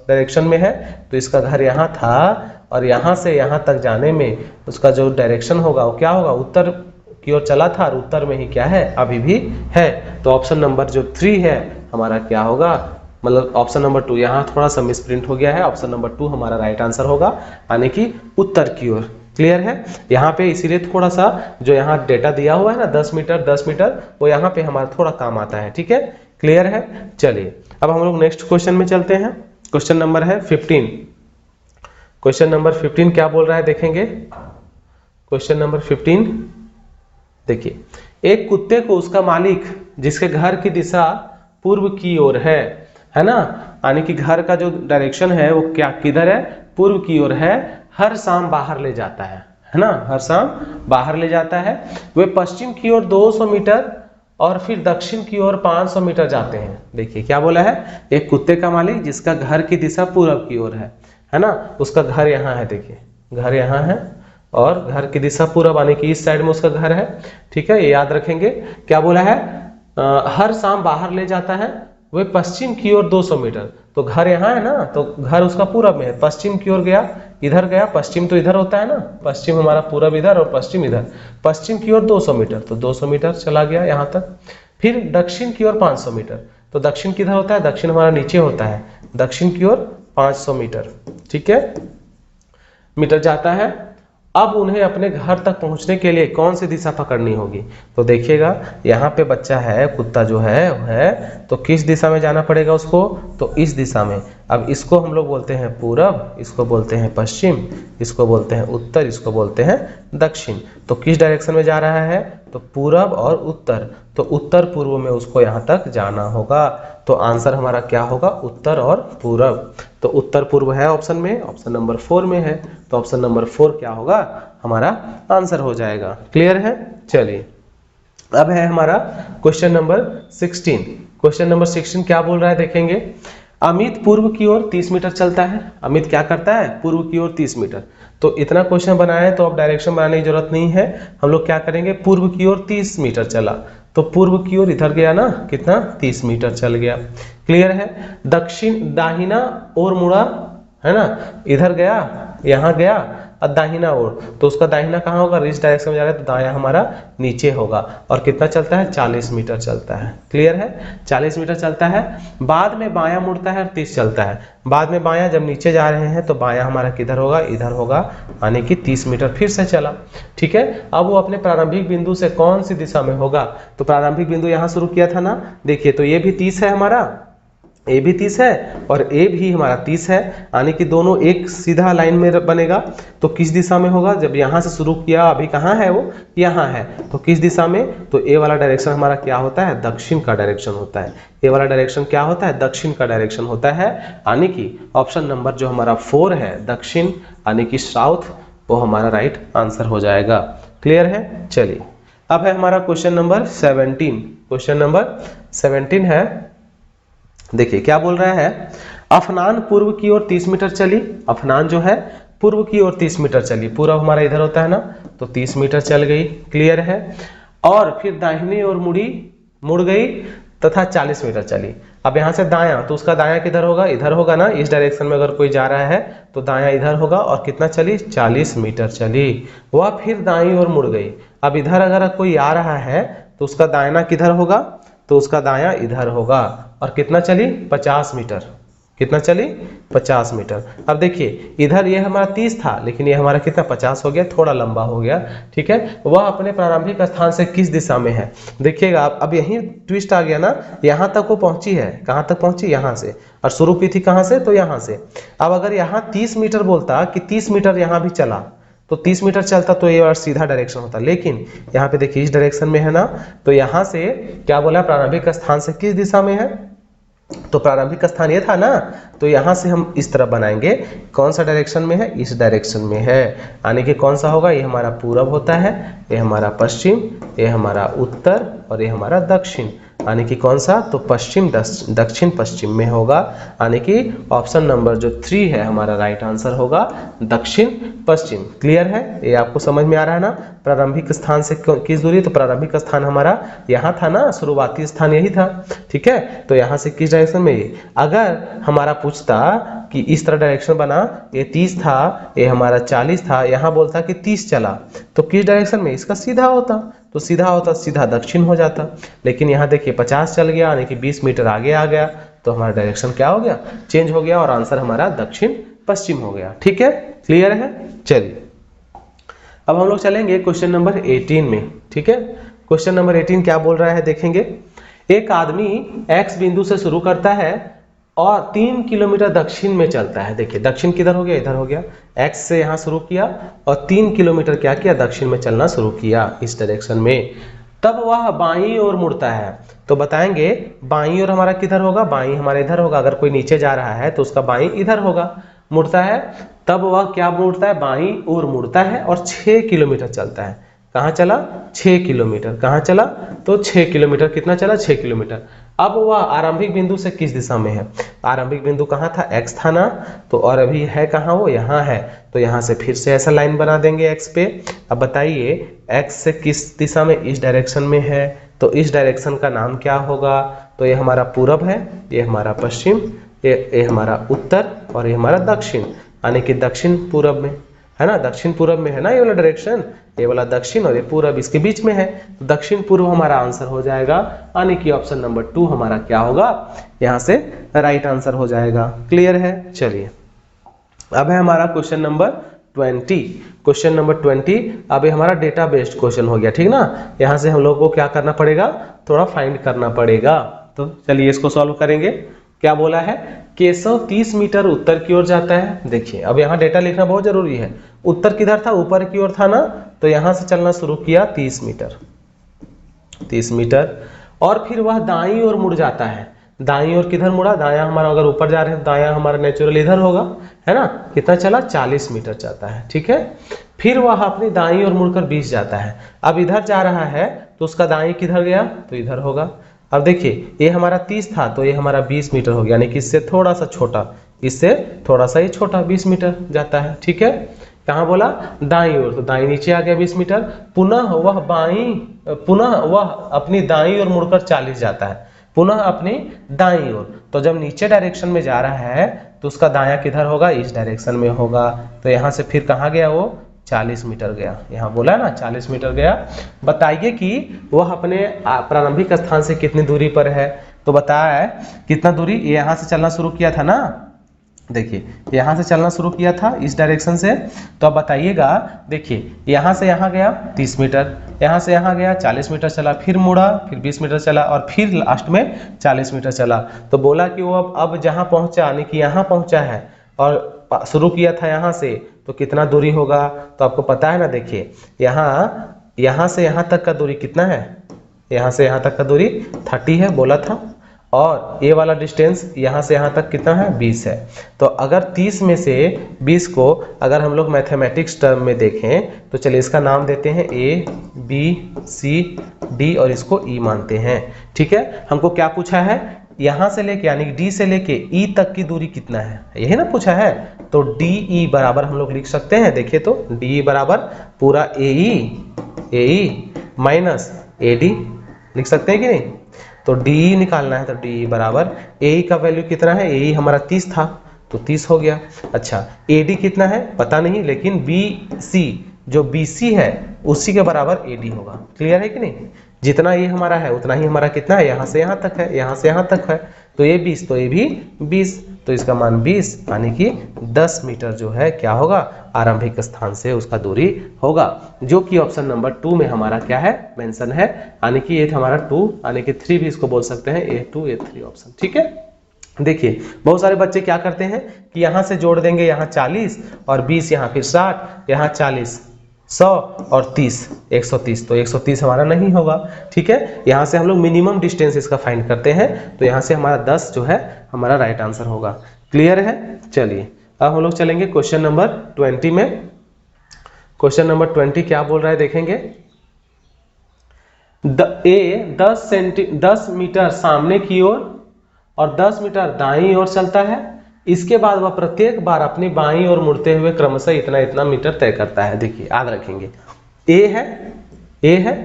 डायरेक्शन में है, तो इसका घर यहाँ था, और यहाँ से यहाँ तक जाने में उसका जो डायरेक्शन होगा वो क्या होगा, उत्तर की ओर चला था, और उत्तर में ही क्या है, अभी भी है। तो ऑप्शन नंबर जो 3 है हमारा क्या होगा, मतलब ऑप्शन नंबर 2, यहाँ थोड़ा सा मिसप्रिंट हो गया है, ऑप्शन नंबर 2 हमारा राइट आंसर होगा, यानी कि उत्तर की ओर। क्लियर है। यहाँ पे इसीलिए थोड़ा सा जो यहाँ डेटा दिया हुआ है ना, 10 मीटर 10 मीटर, वो यहाँ पे हमारा थोड़ा काम आता है। ठीक है, क्लियर है। चलिए अब हम लोग नेक्स्ट क्वेश्चन में चलते हैं। क्वेश्चन नंबर है 15। क्वेश्चन नंबर 15 क्या बोल रहा है देखेंगे। क्वेश्चन नंबर 15 देखिए, एक कुत्ते को उसका मालिक जिसके घर की दिशा पूर्व की ओर है ना, यानी कि घर का जो डायरेक्शन है वो क्या किधर है, पूर्व की ओर है, हर शाम बाहर ले जाता है ना, हर शाम बाहर ले जाता है। वे पश्चिम की ओर 200 मीटर और फिर दक्षिण की ओर 500 मीटर जाते हैं। देखिए क्या बोला है, एक कुत्ते का मालिक जिसका घर की दिशा पूर्व की ओर है ना, उसका घर यहाँ है, देखिए घर यहाँ है, और घर की दिशा पूर्व आने की इस साइड में उसका घर है। ठीक है, ये याद रखेंगे। क्या बोला है, हर शाम बाहर ले जाता है, वह पश्चिम की ओर 200 मीटर, तो घर यहाँ है ना, तो घर उसका पूरब में है, पश्चिम की ओर गया, इधर गया, पश्चिम तो इधर होता है ना, पश्चिम हमारा पूरब इधर और पश्चिम इधर, पश्चिम की ओर 200 मीटर, तो 200 मीटर चला गया यहाँ तक। फिर दक्षिण की ओर 500 मीटर, तो दक्षिण किधर होता है, दक्षिण हमारा नीचे होता है, दक्षिण की ओर 500 मीटर, ठीक है, मीटर जाता है। अब उन्हें अपने घर तक पहुंचने के लिए कौन सी दिशा पकड़नी होगी? तो देखिएगा यहाँ पे बच्चा है, कुत्ता जो है तो किस दिशा में जाना पड़ेगा उसको? तो इस दिशा में। अब इसको हम लोग बोलते हैं पूरब, इसको बोलते हैं पश्चिम, इसको बोलते हैं उत्तर, इसको बोलते हैं दक्षिण। तो किस डायरेक्शन में जा रहा है? तो पूरब और उत्तर। तो उत्तर पूर्व में उसको यहाँ तक जाना होगा। तो आंसर हमारा क्या होगा? उत्तर और पूरब। तो उत्तर पूर्व है ऑप्शन में, ऑप्शन नंबर 4 में है। तो ऑप्शन नंबर 4 क्या होगा? हमारा आंसर हो जाएगा। क्लियर है? चलिए अब है हमारा क्वेश्चन नंबर 16। क्वेश्चन नंबर 16 क्या बोल रहा है देखेंगे। अमित पूर्व की ओर 30 मीटर चलता है। अमित क्या करता है? पूर्व की ओर 30 मीटर। तो इतना क्वेश्चन बनाया है तो अब डायरेक्शन बनाने की जरूरत नहीं है। हम लोग क्या करेंगे? पूर्व की ओर 30 मीटर चला, तो पूर्व की ओर इधर गया ना, कितना? 30 मीटर चल गया। क्लियर है? दक्षिण दाहिना ओर मुड़ा, है ना, इधर गया, यहाँ गया और दाहिना ओर, तो उसका दाहिना कहाँ होगा? इस डायरेक्शन में जा रहा है तो दाया हमारा नीचे होगा। और कितना चलता है? 40 मीटर चलता है। क्लियर है? 40 मीटर चलता है। बाद में बायां मुड़ता है और 30 चलता है। बाद में बायां, जब नीचे जा रहे हैं तो बायां हमारा किधर होगा? इधर होगा, यानी कि 30 मीटर फिर से चला। ठीक है, अब वो अपने प्रारंभिक बिंदु से कौन सी दिशा में होगा? तो प्रारंभिक बिंदु यहाँ शुरू किया था ना, देखिए, तो ये भी 30 है हमारा, ए भी 30 है और ए भी हमारा 30 है, यानी कि दोनों एक सीधा लाइन में बनेगा। तो किस दिशा में होगा? जब यहाँ से शुरू किया, अभी कहाँ है वो? यहाँ है, तो किस दिशा में? तो ए वाला डायरेक्शन हमारा क्या होता है? दक्षिण का डायरेक्शन होता है। ए वाला डायरेक्शन क्या होता है? दक्षिण का डायरेक्शन होता है, यानी कि ऑप्शन नंबर जो हमारा 4 है, दक्षिण यानी कि साउथ, वो हमारा राइट आंसर हो जाएगा। क्लियर है? चलिए अब है हमारा क्वेश्चन नंबर 17। क्वेश्चन नंबर 17 है, देखिए क्या बोल रहा है। अफनान पूर्व की ओर 30 मीटर चली। अफनान जो है पूर्व की ओर 30 मीटर चली, पूर्व हमारा इधर होता है ना, तो 30 मीटर चल गई। क्लियर है? और फिर दाहिनी ओर मुड़ गई तथा 40 मीटर चली। अब यहाँ से दायां, तो उसका दायां किधर होगा? इधर होगा ना, इस डायरेक्शन में अगर कोई जा रहा है तो दायां इधर होगा। और कितना चली? 40 मीटर चली। वह फिर दाईं ओर मुड़ गई। अब इधर अगर कोई आ रहा है तो उसका दायां किधर होगा? तो उसका दायां इधर होगा। और कितना चली? 50 मीटर। कितना चली? 50 मीटर। अब देखिए, इधर ये हमारा 30 था, लेकिन ये हमारा कितना? 50 हो गया, थोड़ा लंबा हो गया। ठीक है, वह अपने प्रारंभिक स्थान से किस दिशा में है? देखिएगा अब यही ट्विस्ट आ गया ना, यहाँ तक वो पहुंची है। कहाँ तक पहुंची? यहाँ से। और शुरू की थी कहाँ से? तो यहाँ से। अब अगर यहाँ 30 मीटर बोलता कि 30 मीटर यहाँ भी चला, तो 30 मीटर चलता तो ये और सीधा डायरेक्शन होता। लेकिन यहाँ पे देखिए, इस डायरेक्शन में है ना, तो यहाँ से क्या बोला? प्रारंभिक स्थान से किस दिशा में है? तो प्रारंभिक स्थान ये था ना, तो यहाँ से हम इस तरह बनाएंगे। कौन सा डायरेक्शन में है? इस डायरेक्शन में है, यानी कि कौन सा होगा? ये हमारा पूरब होता है, ये हमारा पश्चिम, ये हमारा उत्तर और ये हमारा दक्षिण, यानी कि कौन सा? तो पश्चिम दक्षिण पश्चिम में होगा, यानी कि ऑप्शन नंबर जो 3 है हमारा राइट आंसर होगा, दक्षिण पश्चिम। क्लियर है? ये आपको समझ में आ रहा है ना? प्रारंभिक स्थान से किस दूरी? तो प्रारंभिक स्थान हमारा यहाँ था ना, शुरुआती स्थान यही था। ठीक है, तो यहाँ से किस डायरेक्शन में? ये अगर हमारा पूछता कि इस तरह डायरेक्शन बना, ये 30 था, ये हमारा 40 था, यहाँ बोलता कि 30 चला, तो किस डायरेक्शन में? इसका सीधा होता, तो सीधा होता, सीधा दक्षिण हो जाता। लेकिन यहाँ देखिए 50 चल गया, यानी कि 20 मीटर आगे आ गया, तो हमारा डायरेक्शन क्या हो गया? चेंज हो गया और आंसर हमारा दक्षिण पश्चिम हो गया। ठीक है, क्लियर है? चलिए अब हम लोग चलेंगे क्वेश्चन नंबर 18 में। ठीक है, क्वेश्चन नंबर 18 क्या बोल रहा है देखेंगे। एक आदमी एक्स बिंदु से शुरू करता है और 3 किलोमीटर दक्षिण में चलता है। देखिए दक्षिण किधर हो गया? इधर हो गया। एक्स से यहाँ शुरू किया और 3 किलोमीटर क्या किया? दक्षिण में चलना शुरू किया, इस डायरेक्शन में। तब वह बाईं ओर मुड़ता है, तो बताएंगे बाईं ओर हमारा किधर होगा? बाईं हमारा इधर होगा। अगर कोई नीचे जा रहा है तो उसका बाईं इधर होगा, मुड़ता है। तब वह क्या मुड़ता है? बाईं ओर मुड़ता है और 6 किलोमीटर चलता है। कहाँ चला? 6 किलोमीटर। कहाँ चला? तो 6 किलोमीटर। कितना चला? 6 किलोमीटर। अब वह आरंभिक बिंदु से किस दिशा में है? आरंभिक बिंदु कहाँ था? एक्स था ना, तो और अभी है कहाँ वो? यहाँ है, तो यहाँ से फिर से ऐसा लाइन बना देंगे एक्स पे। अब बताइए एक्स से किस दिशा में? इस डायरेक्शन में है, तो इस डायरेक्शन का नाम क्या होगा? तो ये हमारा पूरब है, ये हमारा पश्चिम, ये हमारा उत्तर और ये हमारा दक्षिण, यानी कि दक्षिण पूरब में। है ना, दक्षिण पूर्व में है ना ये वाला डायरेक्शन, ये वाला दक्षिण और ये पूरब इसके बीच में है, तो दक्षिण पूर्व हमारा आंसर हो जाएगा, यानी कि ऑप्शन नंबर 2 हमारा क्या होगा, यहाँ से राइट आंसर हो जाएगा। क्लियर है। चलिए अब है हमारा क्वेश्चन नंबर 20। क्वेश्चन नंबर 20 अब ये हमारा डेटा बेस्ड क्वेश्चन हो गया, ठीक ना। यहाँ से हम लोग को क्या करना पड़ेगा, थोड़ा फाइंड करना पड़ेगा। तो चलिए इसको सॉल्व करेंगे। क्या बोला है, केशव 30 मीटर उत्तर की ओर जाता है। देखिए अब यहाँ डेटा लिखना बहुत जरूरी है। उत्तर किधर था, ऊपर की ओर था ना, तो यहाँ से चलना शुरू किया 30 मीटर, और फिर वह दाईं ओर मुड़ जाता है। दाईं ओर किधर मुड़ा, दायां हमारा अगर ऊपर जा रहे हैं दायां हमारा नेचुरल इधर होगा, है ना। कितना चला, 40 मीटर जाता है, ठीक है। फिर वह अपनी दाईं ओर मुड़कर 20 जाता है। अब इधर जा रहा है तो उसका दाईं किधर गया, तो इधर होगा। अब देखिए ये हमारा 30 था तो ये हमारा 20 मीटर हो गया, यानी कि इससे थोड़ा सा छोटा, इससे थोड़ा सा ही छोटा 20 मीटर जाता है, ठीक है। कहाँ बोला, दाईं ओर, तो दाईं नीचे आ गया 20 मीटर। पुनः वह अपनी दाईं ओर मुड़कर 40 जाता है, पुनः अपनी दाईं ओर। तो जब नीचे डायरेक्शन में जा रहा है तो उसका दायां किधर होगा, इस डायरेक्शन में होगा। तो यहाँ से फिर कहाँ गया, वो 40 मीटर गया। यहाँ बोला है ना 40 मीटर गया। बताइए कि वह अपने प्रारंभिक स्थान से कितनी दूरी पर है। तो बताया है कितना दूरी, यहाँ से चलना शुरू किया था ना, देखिए यहाँ से चलना शुरू किया था इस डायरेक्शन से। तो अब बताइएगा, देखिए यहाँ से यहाँ गया 30 मीटर, यहाँ से यहाँ गया 40 मीटर चला, फिर मुड़ा, फिर 20 मीटर चला, और फिर लास्ट में 40 मीटर चला। तो बोला कि वो अब जहाँ पहुँचा, यानी कि यहाँ पहुँचा है और शुरू किया था यहाँ से, तो कितना दूरी होगा। तो आपको पता है ना, देखिए यहाँ से यहाँ तक का दूरी कितना है, यहाँ से यहाँ तक का दूरी 30 है बोला था, और ये वाला डिस्टेंस यहाँ से यहाँ तक कितना है, 20 है। तो अगर 30 में से 20 को अगर हम लोग मैथमेटिक्स टर्म में देखें तो चलिए इसका नाम देते हैं A B C D और इसको E मानते हैं, ठीक है। हमको क्या पूछा है, यहाँ से लेके यानी D से लेके E तक की दूरी कितना है, यही ना पूछा है। तो DE बराबर हम लोग लिख सकते हैं, देखिए तो DE बराबर पूरा AE माइनस AD लिख सकते हैं कि नहीं। तो DE निकालना है, तो DE बराबर AE का वैल्यू कितना है, AE हमारा 30 था तो 30 हो गया। अच्छा AD कितना है पता नहीं, लेकिन BC जो BC है उसी के बराबर AD होगा। क्लियर है कि नहीं, जितना ये हमारा है उतना ही हमारा कितना है, यहाँ से यहाँ तक है, यहाँ से यहाँ तक है। तो ये 20 तो ये भी 20, तो इसका मान 20 यानी कि 10 मीटर जो है क्या होगा, आरंभिक स्थान से उसका दूरी होगा, जो कि ऑप्शन नंबर 2 में हमारा क्या है, मेंशन है। यानी कि ये हमारा 2 यानी कि 3 भी इसको बोल सकते हैं, A2 A3 ऑप्शन, ठीक है। देखिए बहुत सारे बच्चे क्या करते हैं कि यहाँ से जोड़ देंगे, यहाँ 40 और 20, यहाँ फिर 60, यहाँ 40 100 और 30 130, तो 130 हमारा नहीं होगा, ठीक है। यहाँ से हम लोग मिनिमम डिस्टेंस इसका फाइंड करते हैं, तो यहाँ से हमारा 10 जो है हमारा राइट आंसर होगा। क्लियर है। चलिए अब हम लोग चलेंगे क्वेश्चन नंबर 20 में। क्वेश्चन नंबर 20 क्या बोल रहा है देखेंगे। A 10 मीटर सामने की ओर और 10 मीटर दाईं ओर चलता है। इसके बाद वह प्रत्येक बार अपनी बाईं ओर मुड़ते हुए क्रमशः इतना इतना मीटर तय करता है। देखिए याद रखेंगे, ए है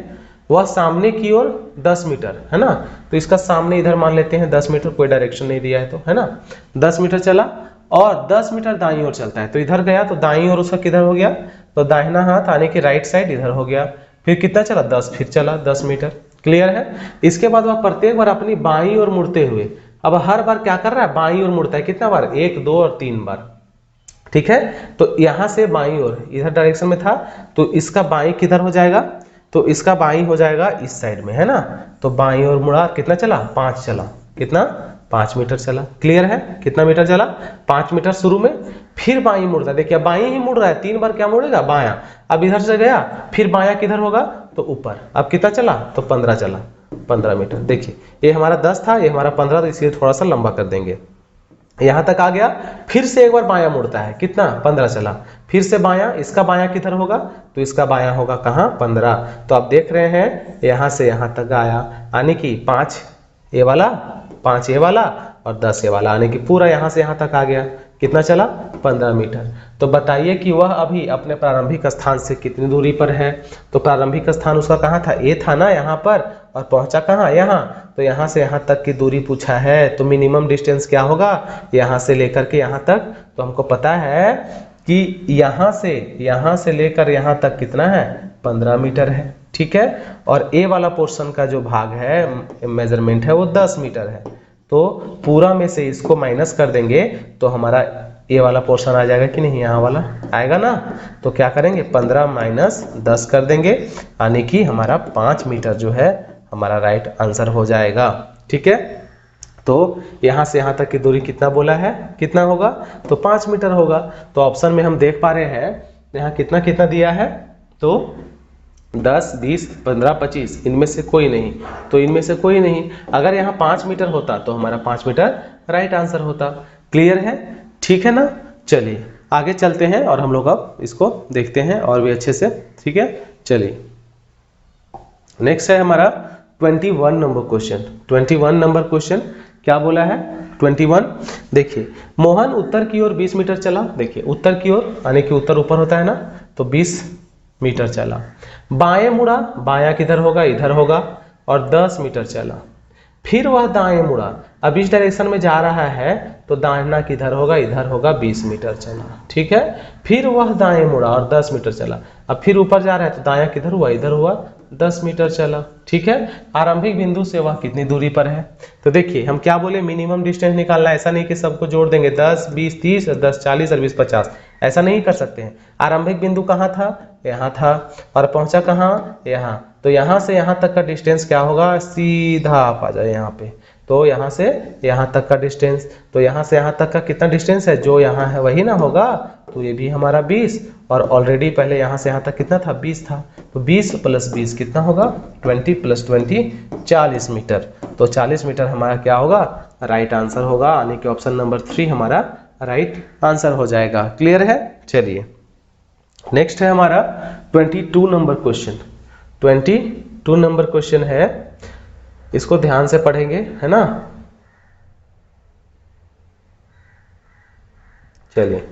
वह सामने की ओर 10 मीटर है ना, तो इसका सामने इधर मान लेते हैं 10 मीटर, कोई डायरेक्शन नहीं दिया है तो, है ना। 10 मीटर चला और 10 मीटर दाईं ओर चलता है, तो इधर गया तो दाईं ओर उसका किधर हो गया, तो दाहिना हाथ आने की राइट साइड इधर हो गया। फिर कितना चला 10, फिर चला 10 मीटर। क्लियर है। इसके बाद वह प्रत्येक बार अपनी बाईं ओर मुड़ते हुए, अब हर बार क्या कर रहा है, बाईं ओर मुड़ता है, कितना बार, 1 2 और 3 बार, ठीक है। तो यहां से बाईं ओर इधर डायरेक्शन में था, तो इसका बाईं किधर हो जाएगा, तो इसका बाईं हो जाएगा इस साइड में, है ना। तो बाईं ओर मुड़ा, कितना चला 5 चला, कितना 5 मीटर चला। क्लियर है, कितना मीटर चला 5 मीटर शुरू में। फिर बाईं मुड़ता है, देखिए बाईं ही मुड़ रहा है, 3 बार क्या मुड़ेगा, बायां। अब इधर से गया, फिर बायां किधर होगा, तो ऊपर। अब कितना चला, तो 15 चला, 15 मीटर। देखिए ये हमारा 10 था, ये हमारा 15, तो इसलिए थोड़ा सा लंबा कर देंगे। यहां तक आ गया, फिर से एक बार बायां मुड़ता है, कितना 15 चला, फिर से बायां, इसका बायां किधर होगा, तो इसका बायां होगा कहां, 15। तो आप देख रहे हैं यहां से यहां तक आया, यानी कि 5 ये वाला, 5 ये वाला और 10 ये वाला, यानी कि पूरा यहां से यहां तक आ गया। कितना चला, 15 मीटर। तो बताइए कि वह अभी अपने प्रारंभिक स्थान से कितनी दूरी पर है। तो प्रारंभिक स्थान उसका कहाँ था, ए था ना यहाँ पर, और पहुंचा कहाँ, यहाँ। तो यहाँ से यहाँ तक की दूरी पूछा है, तो मिनिमम डिस्टेंस क्या होगा, यहाँ से लेकर के यहाँ तक। तो हमको पता है कि यहाँ से लेकर यहाँ तक कितना है 15 मीटर है, ठीक है। और ए वाला पोर्शन का जो भाग है मेजरमेंट है वो 10 मीटर है। तो पूरा में से इसको माइनस कर देंगे तो हमारा ए वाला पोर्शन आ जाएगा कि नहीं, यहाँ वाला आएगा ना। तो क्या करेंगे 15 माइनस 10 कर देंगे, यानी कि हमारा 5 मीटर जो है हमारा राइट आंसर हो जाएगा, ठीक है। तो यहाँ से यहाँ तक की दूरी कितना बोला है, कितना होगा, तो 5 मीटर होगा। तो ऑप्शन में हम देख पा रहे हैं यहाँ कितना कितना दिया है, तो 10, 20, 15, 25, इनमें से कोई नहीं। तो इनमें से कोई नहीं, अगर यहाँ 5 मीटर होता तो हमारा 5 मीटर राइट आंसर होता। क्लियर है, ठीक है ना। चलिए आगे चलते हैं और हम लोग अब इसको देखते हैं और भी अच्छे से, ठीक है। चलिए नेक्स्ट है हमारा 21 नंबर क्वेश्चन। 21 नंबर क्वेश्चन क्या बोला है, 21 देखिए, मोहन उत्तर की ओर 20 मीटर चला। देखिए उत्तर की ओर यानी कि उत्तर ऊपर होता है ना, तो 20 मीटर चला। बाएं मुड़ा, बायां किधर होगा, इधर होगा, और 10 मीटर चला। फिर वह दाएं मुड़ा, अब इस डायरेक्शन में जा रहा है तो दाहिना किधर होगा, इधर होगा, 20 मीटर चला, ठीक है। फिर वह दाएं मुड़ा और 10 मीटर चला। अब फिर ऊपर जा रहा है तो दायां किधर हुआ, इधर हुआ, 10 मीटर चला, ठीक है। आरंभिक बिंदु से वह कितनी दूरी पर है, तो देखिए हम क्या बोले, मिनिमम डिस्टेंस निकालना है। ऐसा नहीं कि सबको जोड़ देंगे 10, 20, 30, 10, 40 और 20, 50, ऐसा नहीं कर सकते हैं। आरंभिक बिंदु कहाँ था, यहाँ था, और पहुंचा कहाँ, यहाँ। तो यहाँ से यहाँ तक का डिस्टेंस क्या होगा, सीधा आप आ जाए यहाँ पे, तो यहाँ से यहाँ तक का डिस्टेंस, तो यहाँ से यहाँ तक का कितना डिस्टेंस है, जो यहाँ है वही ना होगा, तो ये भी हमारा 20, और ऑलरेडी पहले यहाँ से यहाँ तक कितना था, 20 था, तो 20 प्लस 20 कितना होगा, 20 प्लस 20 40 मीटर। तो 40 मीटर हमारा क्या होगा, राइट आंसर होगा, यानी कि ऑप्शन नंबर 3 हमारा राइट आंसर हो जाएगा। क्लियर है। चलिए नेक्स्ट है हमारा 22 नंबर क्वेश्चन। 22 नंबर क्वेश्चन है, इसको ध्यान से पढ़ेंगे, है ना। चलिए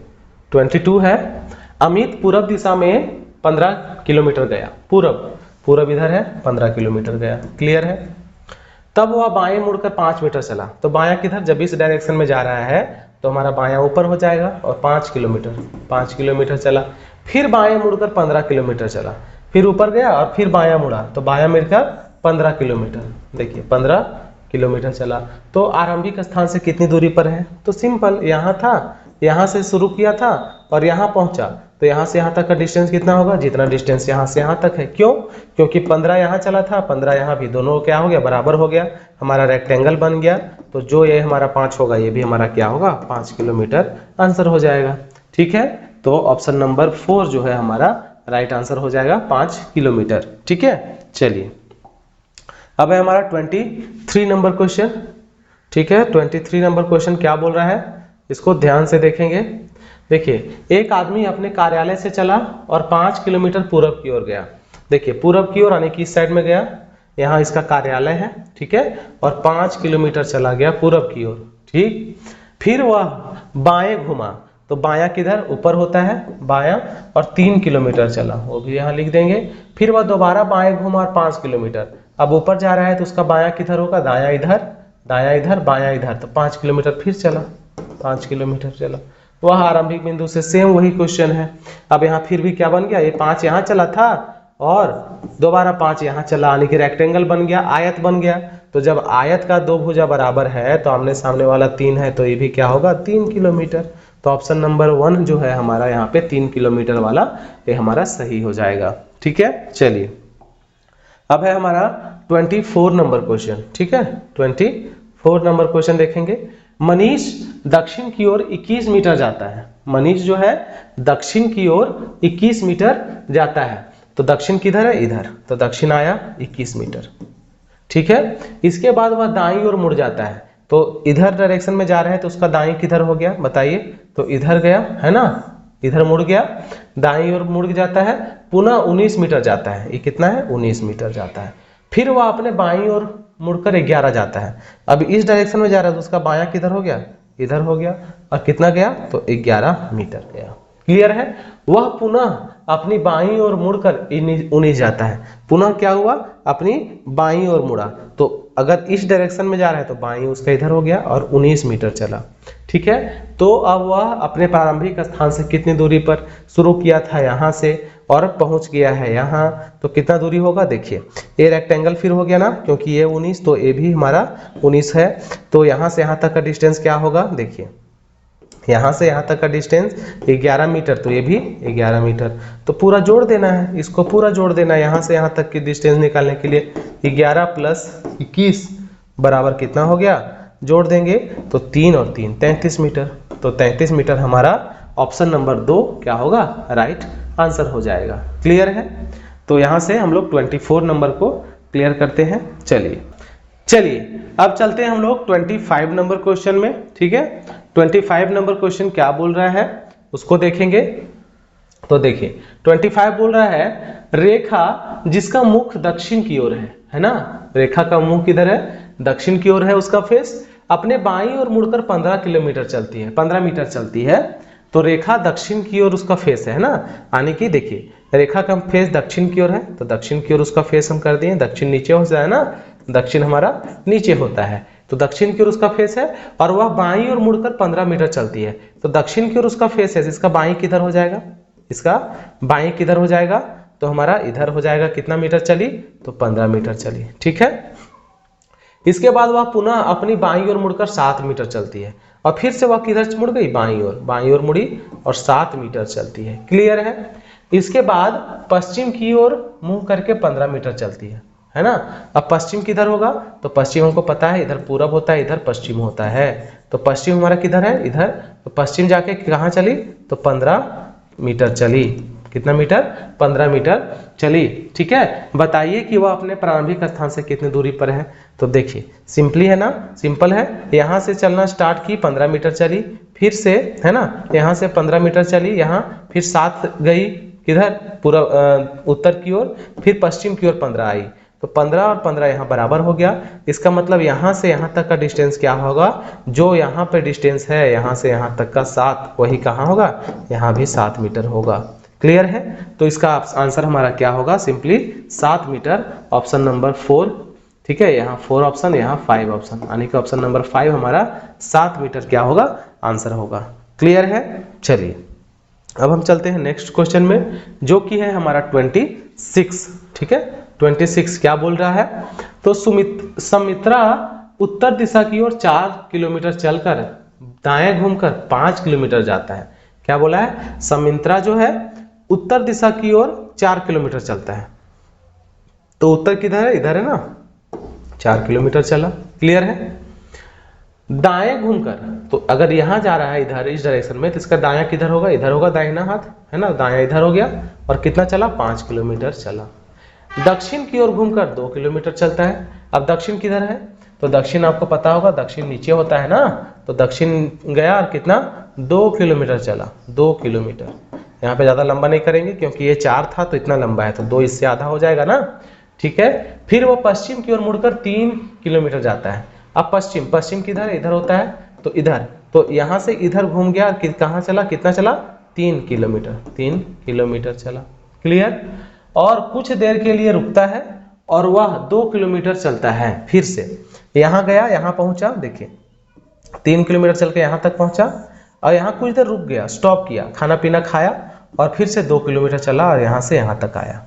22 है, अमित पूरब दिशा में 15 किलोमीटर गया। पूरब इधर है, 15 किलोमीटर गया। क्लियर है। तब वह बाएं मुड़कर 5 मीटर चला। तो बायां किधर, जब इस डायरेक्शन में जा रहा है तो हमारा बायां ऊपर हो जाएगा, और 5 किलोमीटर चला। फिर बाएं मुड़कर 15 किलोमीटर चला, फिर ऊपर गया और फिर बायां मुड़ा, तो बायां मिलकर 15 किलोमीटर। देखिए 15 किलोमीटर चला। तो आरंभिक स्थान से कितनी दूरी पर है, तो सिंपल, यहाँ था, यहाँ से शुरू किया था और यहाँ पहुंचा, तो यहाँ से यहाँ तक का डिस्टेंस कितना होगा, जितना डिस्टेंस यहाँ से यहाँ तक है। क्यों, क्योंकि 15 यहाँ चला था, 15 यहाँ भी, दोनों क्या हो गया, बराबर हो गया, हमारा रेक्टेंगल बन गया। तो जो ये हमारा 5 होगा, ये भी हमारा क्या होगा, 5 किलोमीटर आंसर हो जाएगा, ठीक है। तो ऑप्शन नंबर 4 जो है हमारा राइट आंसर हो जाएगा, 5 किलोमीटर, ठीक है। चलिए अब है हमारा 23 नंबर क्वेश्चन, ठीक है। 23 नंबर क्वेश्चन क्या बोल रहा है, इसको ध्यान से देखेंगे। देखिए एक आदमी अपने कार्यालय से चला और 5 किलोमीटर पूरब की ओर गया। देखिए पूरब की ओर यानी कि इस साइड में गया, यहाँ इसका कार्यालय है, ठीक है, और 5 किलोमीटर चला गया पूरब की ओर, ठीक। फिर वह बाएं घुमा, तो बायां किधर, ऊपर होता है बायां, और 3 किलोमीटर चला, वो भी यहाँ लिख देंगे। फिर वह दोबारा बाएं घुमा और 5 किलोमीटर, अब ऊपर जा रहा है तो उसका बायां किधर होगा, दायां इधर, बायां इधर, तो 5 किलोमीटर फिर चला, 5 किलोमीटर चला। वह आरंभिक बिंदु से सेम वही क्वेश्चन है। अब यहाँ फिर भी क्या बन गया, ये 5 यहाँ चला था और दोबारा 5 यहाँ चला, यानी कि रेक्टेंगल बन गया, आयत बन गया। तो जब आयत का 2 भुजा बराबर है तो आमने सामने वाला 3 है, तो ये भी क्या होगा, 3 किलोमीटर। तो ऑप्शन नंबर 1 जो है हमारा यहाँ पे 3 किलोमीटर वाला, ये हमारा सही हो जाएगा, ठीक है। चलिए अब है हमारा 24 नंबर क्वेश्चन, ठीक है। 24 नंबर क्वेश्चन देखेंगे। मनीष दक्षिण की ओर 21 मीटर जाता है। मनीष जो है दक्षिण की ओर 21 मीटर जाता है, तो दक्षिण किधर है, इधर, तो दक्षिण आया 21 मीटर, ठीक है। इसके बाद वह दाईं ओर मुड़ जाता है, तो इधर डायरेक्शन में जा रहा है तो उसका दाईं किधर हो गया, बताइए, तो इधर गया, है ना, इधर मुड़ गया, दाईं ओर मुड़ जाता है, पुनः 19 मीटर जाता है। ये कितना है, 19 मीटर जाता है। फिर वह अपने बाईं ओर मुड़कर 11 जाता है। अब इस डायरेक्शन में जा रहा है तो उसका बायां किधर हो गया, इधर हो गया, और कितना गया, तो 11 मीटर गया। क्लियर है। वह पुनः अपनी बाईं ओर मुड़कर 19 जाता है, पुनः क्या हुआ, अपनी बाईं ओर मुड़ा, तो अगर इस डायरेक्शन में जा रहा है तो बाईं उसका इधर हो गया और 19 मीटर चला। ठीक है, तो अब वह अपने प्रारंभिक स्थान से कितनी दूरी पर शुरू किया था यहाँ से और पहुंच गया है यहाँ, तो कितना दूरी होगा देखिए, ये रेक्टेंगल फिर हो गया ना, क्योंकि ये 19 तो ये भी हमारा 19 है, तो यहाँ से यहाँ तक का डिस्टेंस क्या होगा देखिए, यहाँ से यहाँ तक का डिस्टेंस 11 मीटर, तो ये भी 11 मीटर। तो पूरा जोड़ देना है, इसको पूरा जोड़ देना है यहाँ से यहाँ तक की डिस्टेंस निकालने के लिए। 11 + 21 बराबर कितना हो गया, जोड़ देंगे तो 3 और 3 33 मीटर। तो 33 मीटर हमारा ऑप्शन नंबर 2 क्या होगा, राइट आंसर हो जाएगा। क्लियर है, तो यहाँ से हम लोग 24 नंबर को क्लियर करते हैं। चलिए अब चलते हैं हम लोग 25 नंबर क्वेश्चन में। ठीक है, 25 नंबर क्वेश्चन क्या बोल रहा है उसको देखेंगे। तो देखिए 25 बोल रहा है, रेखा जिसका मुख दक्षिण की ओर है ना, रेखा का मुख किधर है, दक्षिण की ओर है, उसका फेस अपने बाईं ओर मुड़कर 15 मीटर चलती है। तो रेखा दक्षिण की ओर उसका फेस है ना, यानी कि देखिए रेखा का फेस दक्षिण की ओर है, तो दक्षिण की ओर उसका फेस हम कर दिए। दक्षिण नीचे हो जाए ना, दक्षिण हमारा नीचे होता है, तो दक्षिण की ओर उसका फेस है और वह बाईं ओर मुड़कर 15 मीटर चलती है। तो दक्षिण की ओर उसका फेस है, इसका बाईं किधर हो जाएगा, इसका बाईं किधर हो जाएगा, तो हमारा इधर हो जाएगा। कितना मीटर चली, तो 15 मीटर चली। ठीक है, इसके बाद वह पुनः अपनी बाईं ओर मुड़कर 7 मीटर चलती है और फिर से वह किधर मुड़ गई, बाईं ओर मुड़ी और 7 मीटर चलती है। क्लियर है, इसके बाद पश्चिम की ओर मुंह करके 15 मीटर चलती है ना। अब पश्चिम किधर होगा, तो पश्चिम हमको पता है इधर पूरब होता है, इधर पश्चिम होता है, तो पश्चिम हमारा किधर है, इधर। तो पश्चिम जाके कहाँ चली, तो 15 मीटर चली। कितना मीटर, 15 मीटर चली। ठीक है, बताइए कि वह अपने प्रारंभिक स्थान से कितनी दूरी पर है। तो देखिए सिंपली है ना, सिंपल है, यहाँ से चलना स्टार्ट की 15 मीटर चली, फिर से है ना यहाँ से 15 मीटर चली, यहाँ फिर 7 गई किधर, पूरा उत्तर की ओर, फिर पश्चिम की ओर 15 आई, तो 15 और 15 यहाँ बराबर हो गया। इसका मतलब यहाँ से यहाँ तक का डिस्टेंस क्या होगा, जो यहाँ पे डिस्टेंस है यहाँ से यहाँ तक का 7, वही कहाँ होगा, यहाँ भी 7 मीटर होगा। क्लियर है, तो इसका आंसर हमारा क्या होगा, सिंपली 7 मीटर, ऑप्शन नंबर 4। ठीक है, यहाँ 4 ऑप्शन, यहाँ 5 ऑप्शन, यानी कि ऑप्शन नंबर 5 हमारा 7 मीटर क्या होगा, आंसर होगा। क्लियर है, चलिए अब हम चलते हैं नेक्स्ट क्वेश्चन में, जो कि है हमारा 26। ठीक है, 26 क्या बोल रहा है, तो सुमित्रा उत्तर दिशा की ओर 4 किलोमीटर चलकर दाएं घूमकर 5 किलोमीटर जाता है। क्या बोला है, सुमित्रा जो है उत्तर दिशा की ओर 4 किलोमीटर चलता है, तो उत्तर किधर है, इधर है ना, 4 किलोमीटर चला। क्लियर है, दाएं घूमकर, तो अगर यहां जा रहा है इधर इस डायरेक्शन में, तो इसका दायां किधर होगा, इधर होगा, दाहिना हाथ है ना, दायां इधर हो गया, और कितना चला, 5 किलोमीटर चला। दक्षिण की ओर घूमकर 2 किलोमीटर चलता है। अब दक्षिण किधर है, तो दक्षिण आपको पता होगा, दक्षिण नीचे होता है ना, तो दक्षिण गया और कितना, 2 किलोमीटर चला, 2 किलोमीटर। यहाँ पे ज्यादा लंबा नहीं करेंगे क्योंकि ये 4 था तो इतना लंबा है, तो 2 इससे आधा हो जाएगा ना। ठीक है, फिर वो पश्चिम की ओर मुड़कर 3 किलोमीटर जाता है। अब पश्चिम किधर है, इधर होता है, तो इधर, तो यहाँ से इधर घूम गया, कहाँ चला, कितना चला, 3 किलोमीटर, 3 किलोमीटर चला। क्लियर, और कुछ देर के लिए रुकता है और वह 2 किलोमीटर चलता है। फिर से यहाँ गया, यहाँ पहुंचा, देखिए 3 किलोमीटर चल के यहाँ तक पहुंचा और यहाँ कुछ देर रुक गया, स्टॉप किया, खाना पीना खाया और फिर से 2 किलोमीटर चला और यहाँ से यहाँ तक आया,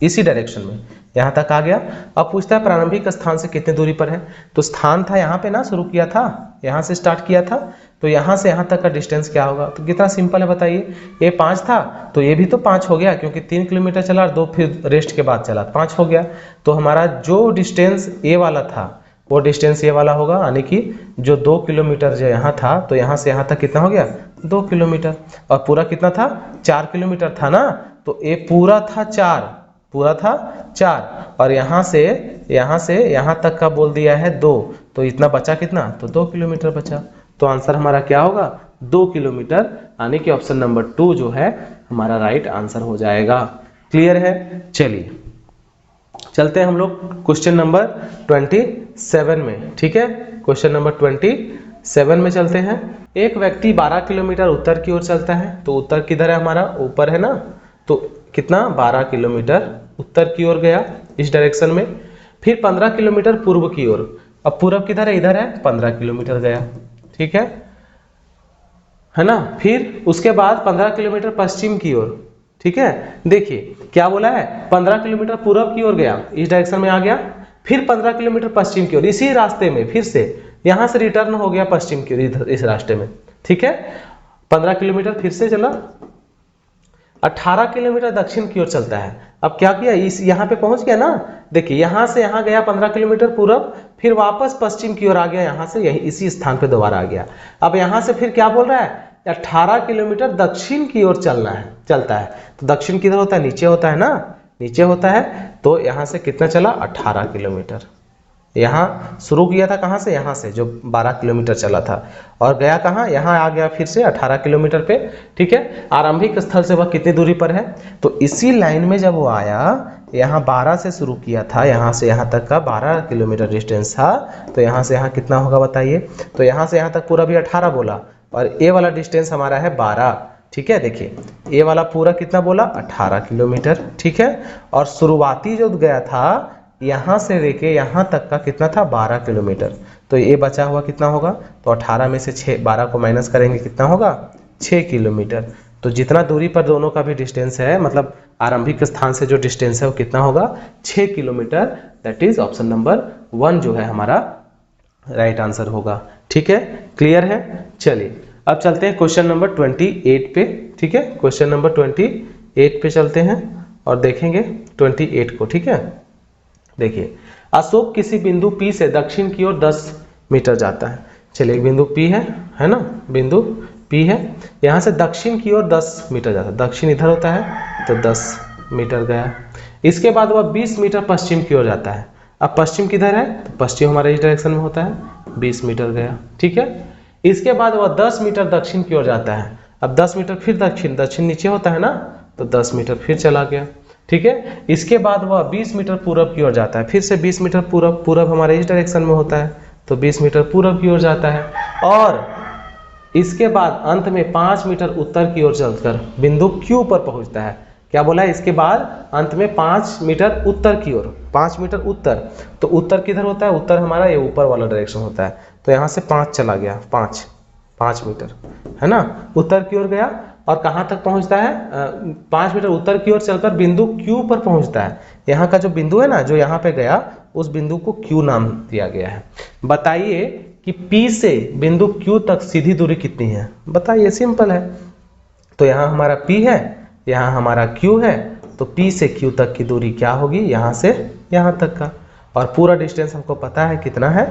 इसी डायरेक्शन में यहाँ तक आ गया। अब पूछता है प्रारंभिक स्थान से कितनी दूरी पर है, तो स्थान था यहाँ पे ना, शुरू किया था, यहाँ से स्टार्ट किया था, तो यहाँ से यहाँ तक का डिस्टेंस क्या होगा, तो कितना सिंपल है बताइए, ये 5 था तो ये भी तो 5 हो गया, क्योंकि 3 किलोमीटर चला और 2 फिर रेस्ट के बाद चला, 5 हो गया। तो हमारा जो डिस्टेंस ये वाला था वो डिस्टेंस ये वाला होगा, यानी कि जो 2 किलोमीटर जो यहाँ था, तो यहाँ से यहाँ तक कितना हो गया, 2 किलोमीटर, और पूरा कितना था, 4 किलोमीटर था ना, तो ये पूरा था 4, और यहाँ से यहाँ तक का बोल दिया है 2, तो इतना बचा कितना, तो 2 किलोमीटर बचा। तो आंसर हमारा क्या होगा, 2 किलोमीटर, यानी कि ऑप्शन नंबर 2 जो है हमारा राइट आंसर हो जाएगा। क्लियर है, चलिए चलते हैं हम लोग क्वेश्चन नंबर 27 में। ठीक है, क्वेश्चन नंबर 27 में चलते हैं। एक व्यक्ति 12 किलोमीटर उत्तर की ओर चलता है, तो उत्तर किधर है हमारा, ऊपर है ना, तो कितना, 12 किलोमीटर उत्तर की ओर गया इस डायरेक्शन में। फिर 15 किलोमीटर पूर्व की ओर। अब पूरब किधर है, इधर है, 15 किलोमीटर गया, ठीक है ना। फिर उसके बाद 15 किलोमीटर पश्चिम की ओर, ठीक है। देखिए क्या बोला है, 15 किलोमीटर पूरब की ओर गया, इस डायरेक्शन में आ गया, फिर 15 किलोमीटर पश्चिम की ओर, इसी रास्ते में फिर से यहां से रिटर्न हो गया पश्चिम की ओर, इस रास्ते में, ठीक है। 15 किलोमीटर फिर से चला, 18 किलोमीटर दक्षिण की ओर चलता है। अब क्या किया, इस यहाँ पे पहुंच गया ना, देखिए यहां से यहाँ गया 15 किलोमीटर पूरब, फिर वापस पश्चिम की ओर आ गया, यहां से यही इसी स्थान पे दोबारा आ गया। अब यहां से फिर क्या बोल रहा है, 18 किलोमीटर दक्षिण की ओर चलता है। तो दक्षिण किधर होता है, नीचे होता है ना, नीचे होता है। तो यहां से कितना चला, 18 किलोमीटर। यहाँ शुरू किया था कहाँ से, यहाँ से जो 12 किलोमीटर चला था, और गया कहाँ, यहाँ आ गया फिर से 18 किलोमीटर पे, ठीक है। आरंभिक स्थल से वह कितनी दूरी पर है, तो इसी लाइन में जब वो आया, यहाँ 12 से शुरू किया था, यहाँ से यहाँ तक का 12 किलोमीटर डिस्टेंस था, तो यहाँ से यहाँ कितना होगा बताइए। तो यहाँ से यहाँ तक पूरा भी 18 बोला, और ए वाला डिस्टेंस हमारा है 12, ठीक है। देखिए ए वाला पूरा कितना बोला, 18 किलोमीटर, ठीक है। और शुरुआती जो गया था यहाँ से लेके यहाँ तक का कितना था, 12 किलोमीटर। तो ये बचा हुआ कितना होगा, तो 18 में से 12 को माइनस करेंगे, कितना होगा, 6 किलोमीटर। तो जितना दूरी पर दोनों का भी डिस्टेंस है, मतलब आरंभिक स्थान से जो डिस्टेंस है वो कितना होगा, 6 kilometre. That is option number 1 जो है हमारा राइट आंसर होगा, ठीक है। क्लियर है। चलिए अब चलते हैं क्वेश्चन नंबर 28 पे, ठीक है। क्वेश्चन नंबर 28 पे चलते हैं और देखेंगे 28 को, ठीक है। देखिए अशोक किसी बिंदु P से दक्षिण की ओर 10 मीटर जाता है। चलिए एक बिंदु P है ना, बिंदु P है, यहाँ से दक्षिण की ओर 10 मीटर जाता है, दक्षिण इधर होता है तो 10 मीटर गया। इसके बाद वह 20 मीटर पश्चिम की ओर जाता है। अब पश्चिम किधर है, तो पश्चिम हमारे इस डायरेक्शन में होता है, 20 मीटर गया, ठीक है। इसके बाद वह 10 मीटर दक्षिण की ओर जाता है। अब 10 मीटर फिर दक्षिण नीचे होता है ना, तो 10 मीटर फिर चला गया, ठीक है। इसके बाद वह 20 मीटर पूरब की ओर जाता है, फिर से 20 मीटर पूरब हमारे इस डायरेक्शन में होता है, तो 20 मीटर पूरब की ओर जाता है। और इसके बाद अंत में 5 मीटर उत्तर की ओर चलकर बिंदु Q पर पहुंचता है। क्या बोला है, इसके बाद अंत में 5 मीटर उत्तर की ओर, 5 मीटर उत्तर, तो उत्तर किधर होता है, उत्तर हमारा ये ऊपर वाला डायरेक्शन होता है, तो यहाँ से 5 चला गया, 5 मीटर है ना, उत्तर की ओर गया। और कहाँ तक पहुँचता है, 5 मीटर उत्तर की ओर चलकर बिंदु Q पर पहुँचता है। यहाँ का जो बिंदु है ना, जो यहाँ पे गया, उस बिंदु को Q नाम दिया गया है। बताइए कि P से बिंदु Q तक सीधी दूरी कितनी है, बताइए, सिंपल है। तो यहाँ हमारा P है, यहाँ हमारा Q है, तो P से Q तक की दूरी क्या होगी, यहाँ से यहाँ तक का। और पूरा डिस्टेंस हमको पता है कितना है,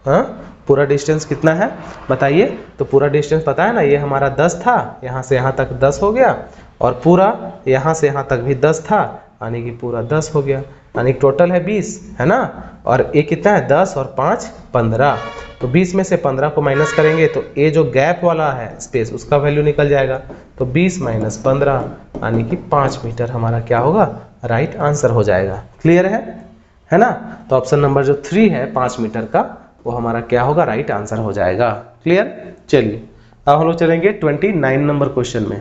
हाँ पूरा डिस्टेंस कितना है बताइए। तो पूरा डिस्टेंस पता है ना, ये हमारा 10 था, यहाँ से यहाँ तक 10 हो गया, और पूरा यहाँ से यहाँ तक भी 10 था, यानी कि पूरा 10 हो गया, यानी टोटल है 20, है ना। और ये कितना है, 10 और 5 15, तो 20 में से 15 को माइनस करेंगे तो ये जो गैप वाला है स्पेस, उसका वैल्यू निकल जाएगा। तो 20 माइनस 15 यानी कि 5 मीटर हमारा क्या होगा, राइट आंसर हो जाएगा। क्लियर है ना। तो ऑप्शन नंबर जो 3 है 5 मीटर का, वो हमारा क्या होगा, राइट आंसर हो जाएगा। क्लियर। चलिए अब हम लोग चलेंगे 29 नंबर क्वेश्चन में।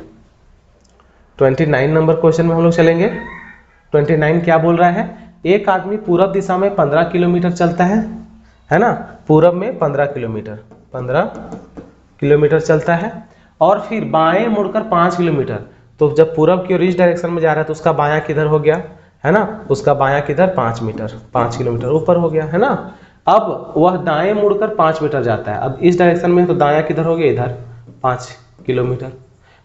29 नंबर क्वेश्चन में हम लोग चलेंगे। 29 क्या बोल रहा है, एक आदमी पूरब दिशा में 15 किलोमीटर चलता है ना, पूरब में 15 किलोमीटर चलता है, और फिर बाएं मुड़कर 5 किलोमीटर। तो जब पूरब की ओर इस डायरेक्शन में जा रहा है, तो उसका बायां किधर हो गया, है ना, उसका बायां किधर, 5 किलोमीटर ऊपर हो गया, है ना। अब वह दाएं मुड़कर 5 मीटर जाता है। अब इस डायरेक्शन में है, तो दायां किधर हो गया, इधर 5 किलोमीटर।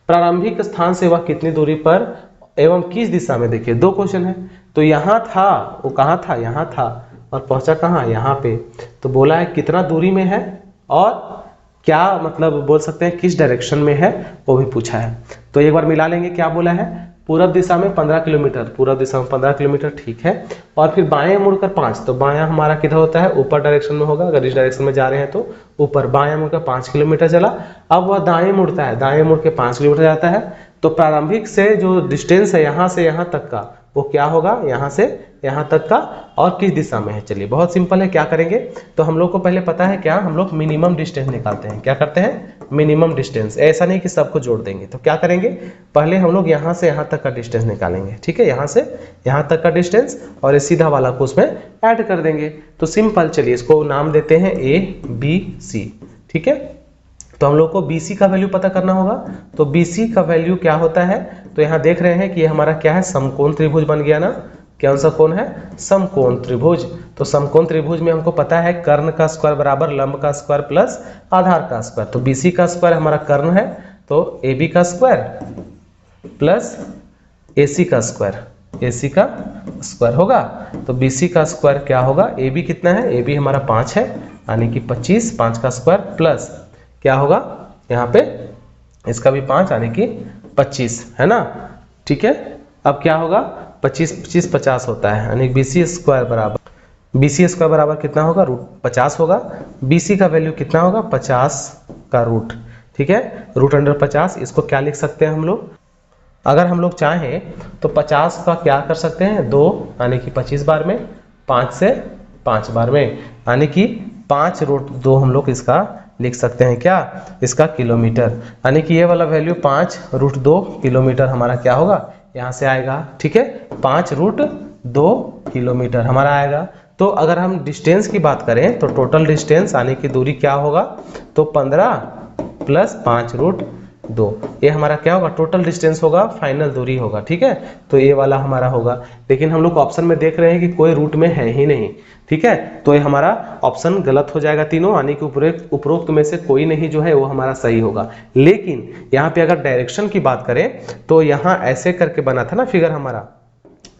प्रारंभिक स्थान से वह कितनी दूरी पर एवं किस दिशा में, देखिए 2 क्वेश्चन है। तो यहाँ था, वो कहाँ था, यहाँ था, और पहुंचा कहाँ, यहाँ पे। तो बोला है कितना दूरी में है, और क्या मतलब बोल सकते हैं किस डायरेक्शन में है, वो भी पूछा है। तो एक बार मिला लेंगे, क्या बोला है, पूरब दिशा में 15 किलोमीटर, पूरब दिशा में 15 किलोमीटर, ठीक है। और फिर बाएं मुड़कर 5, तो बायां हमारा किधर होता है, ऊपर डायरेक्शन में होगा, अगर इस डायरेक्शन में जा रहे हैं तो ऊपर। बायां मुड़कर 5 किलोमीटर चला। अब वह दाएं मुड़ता है, दाएं मुड़ के 5 किलोमीटर जाता है। तो प्रारंभिक से जो डिस्टेंस है यहाँ से यहाँ तक का, वो क्या होगा, यहाँ से यहाँ तक का और किस दिशा में है। चलिए बहुत सिंपल है, क्या करेंगे तो हम लोग को पहले पता है क्या, हम लोग मिनिमम डिस्टेंस निकालते हैं। क्या करते हैं, मिनिमम डिस्टेंस। ऐसा नहीं कि सबको जोड़ देंगे, तो क्या करेंगे पहले हम लोग यहाँ से यहाँ तक का डिस्टेंस निकालेंगे। ठीक है, यहाँ से यहाँ तक का डिस्टेंस और ये सीधा वाला को उसमें ऐड कर देंगे। तो सिंपल, चलिए इसको नाम देते हैं ए बी सी। ठीक है, तो हम लोग को BC का वैल्यू पता करना होगा। तो BC का वैल्यू क्या होता है, तो यहाँ देख रहे हैं कि ये हमारा क्या है, समकोण त्रिभुज बन गया ना। कौन सा कोण है, समकोण त्रिभुज। तो समकोण त्रिभुज में हमको पता है कर्ण का स्क्वायर बराबर लंब का स्क्वायर प्लस आधार का स्क्वायर। तो BC का स्क्वायर हमारा कर्ण है, तो AB का स्क्वायर प्लस AC का स्क्वायर, AC का स्क्वायर होगा। तो BC का स्क्वायर क्या होगा, AB कितना है, AB हमारा 5 है यानी कि 25, 5 का स्क्वायर प्लस क्या होगा यहाँ पे इसका भी 5 यानी कि 25 है ना। ठीक है, अब क्या होगा 25 25 50 होता है यानी BC स्क्वायर बराबर कितना होगा, रूट 50 होगा। BC का वैल्यू कितना होगा, 50 का रूट। ठीक है, रूट अंडर 50, इसको क्या लिख सकते हैं हम लोग, अगर हम लोग चाहें तो 50 का क्या कर सकते हैं 2 यानी कि 25 बार में, 5 से 5 बार में यानी कि 5 रूट 2 हम लोग इसका लिख सकते हैं क्या, इसका किलोमीटर। यानी कि ये वाला वैल्यू 5 रूट 2 किलोमीटर हमारा क्या होगा, यहाँ से आएगा। ठीक है, 5 रूट 2 किलोमीटर हमारा आएगा। तो अगर हम डिस्टेंस की बात करें तो टोटल डिस्टेंस यानी कि दूरी क्या होगा, तो 15 प्लस 5 रूट 2, ये हमारा क्या होगा, टोटल डिस्टेंस होगा, फाइनल दूरी होगा। ठीक है, तो ये वाला हमारा होगा। लेकिन हम लोग ऑप्शन में देख रहे हैं कि कोई रूट में है ही नहीं। ठीक है, तो ये हमारा ऑप्शन गलत हो जाएगा तीनों, यानी कि उपरोक्त में से कोई नहीं जो है वो हमारा सही होगा। लेकिन यहाँ पे अगर डायरेक्शन की बात करें तो यहाँ ऐसे करके बना था ना फिगर हमारा,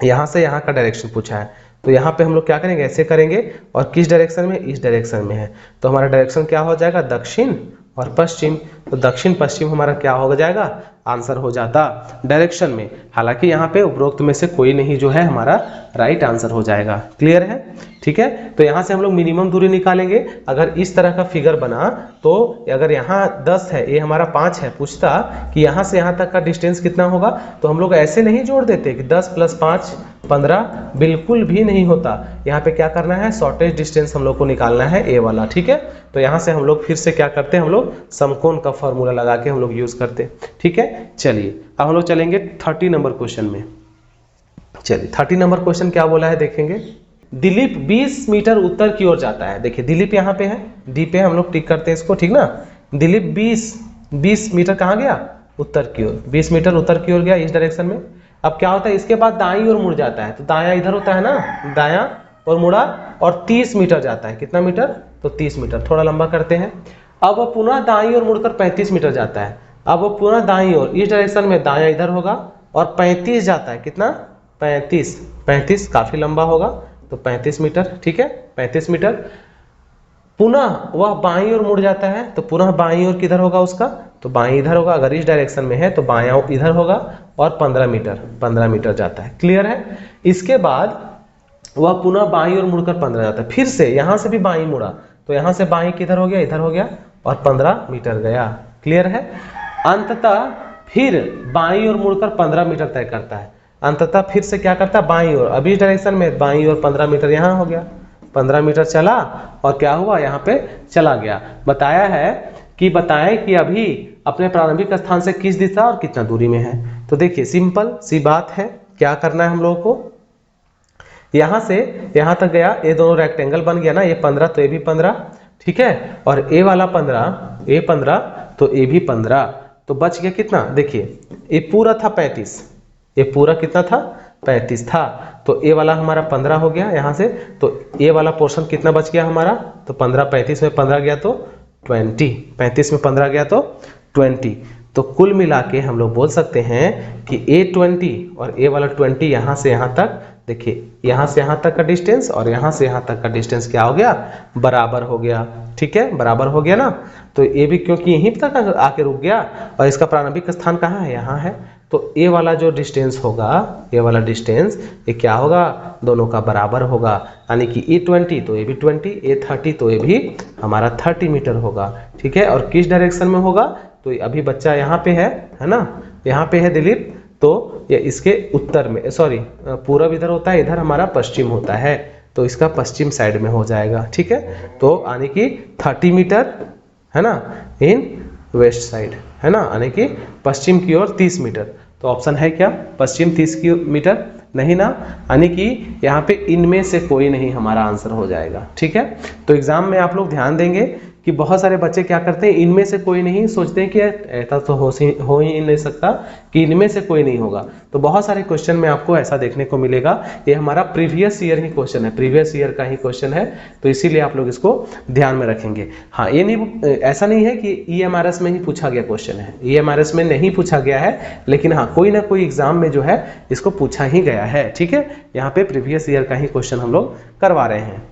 यहाँ से यहाँ का डायरेक्शन पूछा है, तो यहाँ पे हम लोग क्या करेंगे, ऐसे करेंगे और किस डायरेक्शन में, इस डायरेक्शन में है। तो हमारा डायरेक्शन क्या हो जाएगा, दक्षिण और पश्चिम। तो दक्षिण पश्चिम हमारा क्या हो जाएगा, आंसर हो जाता डायरेक्शन में। हालांकि यहाँ पे उपरोक्त में से कोई नहीं जो है हमारा राइट आंसर हो जाएगा। क्लियर है। ठीक है, तो यहाँ से हम लोग मिनिमम दूरी निकालेंगे। अगर इस तरह का फिगर बना तो अगर यहाँ 10 है, ये हमारा 5 है, पूछता कि यहाँ से यहाँ तक का डिस्टेंस कितना होगा, तो हम लोग ऐसे नहीं जोड़ देते कि 10 + 5 15, बिल्कुल भी नहीं होता। यहाँ पे क्या करना है, शॉर्टेज डिस्टेंस हम लोग को निकालना है, ए वाला। ठीक है, तो यहाँ से हम लोग फिर से क्या करते हैं, हम लोग समकोण का फॉर्मूला लगा के हम लोग यूज करते हैं। ठीक है, चलिए अब हम लोग चलेंगे 30 नंबर क्वेश्चन में। चलिए 30 नंबर क्वेश्चन क्या बोला है देखेंगे। दिलीप 20 मीटर उत्तर की ओर जाता है। देखिए दिलीप यहाँ पे है, डी पे हम लोग टिक करते हैं इसको, ठीक ना। दिलीप 20 मीटर कहाँ गया, उत्तर की ओर, 20 मीटर उत्तर की ओर गया इस डायरेक्शन में। अब क्या होता है, इसके बाद दाईं ओर मुड़ जाता है, तो दायां इधर होता है ना, दायां और मुड़ा और 30 मीटर जाता है। कितना मीटर, तो 30 मीटर। थोड़ा लंबा करते हैं। अब वो पुनः दाईं ओर मुड़कर 35 मीटर जाता है। अब वो पुनः दाईं ओर इस डायरेक्शन में, दायां इधर होगा और 35 जाता है। कितना, 35 काफी लंबा होगा, तो 35 मीटर। ठीक है, 35 मीटर। पुनः वह बाईं ओर मुड़ जाता है, तो पुनः बाईं ओर किधर होगा उसका, तो बाईं इधर होगा। अगर इस डायरेक्शन में है तो बायां इधर होगा और 15 मीटर जाता है। क्लियर है। इसके बाद वह पुनः बाईं ओर मुड़कर 15 जाता है। फिर से यहाँ से भी बाईं मुड़ा, तो यहाँ से बाईं किधर हो गया, इधर हो गया और 15 मीटर गया। क्लियर है। अंततः फिर बाईं ओर मुड़कर 15 मीटर तय करता है। अंततः फिर से क्या करता है, बाईं ओर, अभी इस डायरेक्शन में बाईं ओर 15 मीटर यहाँ हो गया, 15 मीटर चला और क्या हुआ, यहाँ पे चला गया। बताएं कि अभी अपने प्रारंभिक स्थान से किस दिशा और कितना दूरी में है। तो देखिए सिंपल सी बात है, क्या करना है हम लोगों को, यहाँ से यहाँ तक गया, ये दोनों रेक्टेंगल बन गया ना, ये 15 तो ये भी 15। ठीक है, और ए वाला 15, ए 15 तो ए भी 15, तो बच गया कितना, देखिए ये पूरा था 35, ये पूरा कितना था, 35 था। तो ए वाला हमारा 15 हो गया यहाँ से, तो ए वाला पोर्शन कितना बच गया हमारा, तो 15, 35 में 15 गया तो 20, 35 में 15 गया तो 20। तो कुल मिला के हम लोग बोल सकते हैं कि A20 और ए वाला 20 यहाँ से यहाँ तक, देखिए यहाँ से यहाँ तक का डिस्टेंस और यहाँ से यहाँ तक का डिस्टेंस क्या हो गया, बराबर हो गया। ठीक है, बराबर हो गया ना। तो ये भी क्योंकि यहीं तक आके रुक गया और इसका प्रारंभिक स्थान कहाँ है, यहाँ है, तो ए वाला जो डिस्टेंस होगा, ये वाला डिस्टेंस ये क्या होगा, दोनों का बराबर होगा। यानी कि A20 तो ये भी 20, A30 तो ये भी हमारा 30 मीटर होगा। ठीक है, और किस डायरेक्शन में होगा, तो अभी बच्चा यहाँ पे है ना, यहाँ पे है दिलीप, तो ये इसके उत्तर में, सॉरी पूरब इधर होता है, इधर हमारा पश्चिम होता है, तो इसका पश्चिम साइड में हो जाएगा। ठीक है, तो यानी कि 30 मीटर है ना इन वेस्ट साइड, है ना, यानी कि पश्चिम की ओर 30 मीटर। तो ऑप्शन है क्या, पश्चिम 30 मीटर? नहीं ना, यानी कि यहाँ पे इनमें से कोई नहीं हमारा आंसर हो जाएगा। ठीक है, तो एग्जाम में आप लोग ध्यान देंगे कि बहुत सारे बच्चे क्या करते हैं, इनमें से कोई नहीं, सोचते हैं कि ऐसा तो हो ही नहीं सकता कि इनमें से कोई नहीं होगा। तो बहुत सारे क्वेश्चन में आपको ऐसा देखने को मिलेगा। ये हमारा प्रीवियस ईयर ही क्वेश्चन है, प्रीवियस ईयर का ही क्वेश्चन है, तो इसीलिए आप लोग इसको ध्यान में रखेंगे। हाँ, ये नहीं, ऐसा नहीं है कि EMRS में ही पूछा गया क्वेश्चन है, EMRS में नहीं पूछा गया है, लेकिन हाँ कोई ना कोई एग्जाम में जो है इसको पूछा ही गया है। ठीक है, यहाँ पे प्रीवियस ईयर का ही क्वेश्चन हम लोग करवा रहे हैं।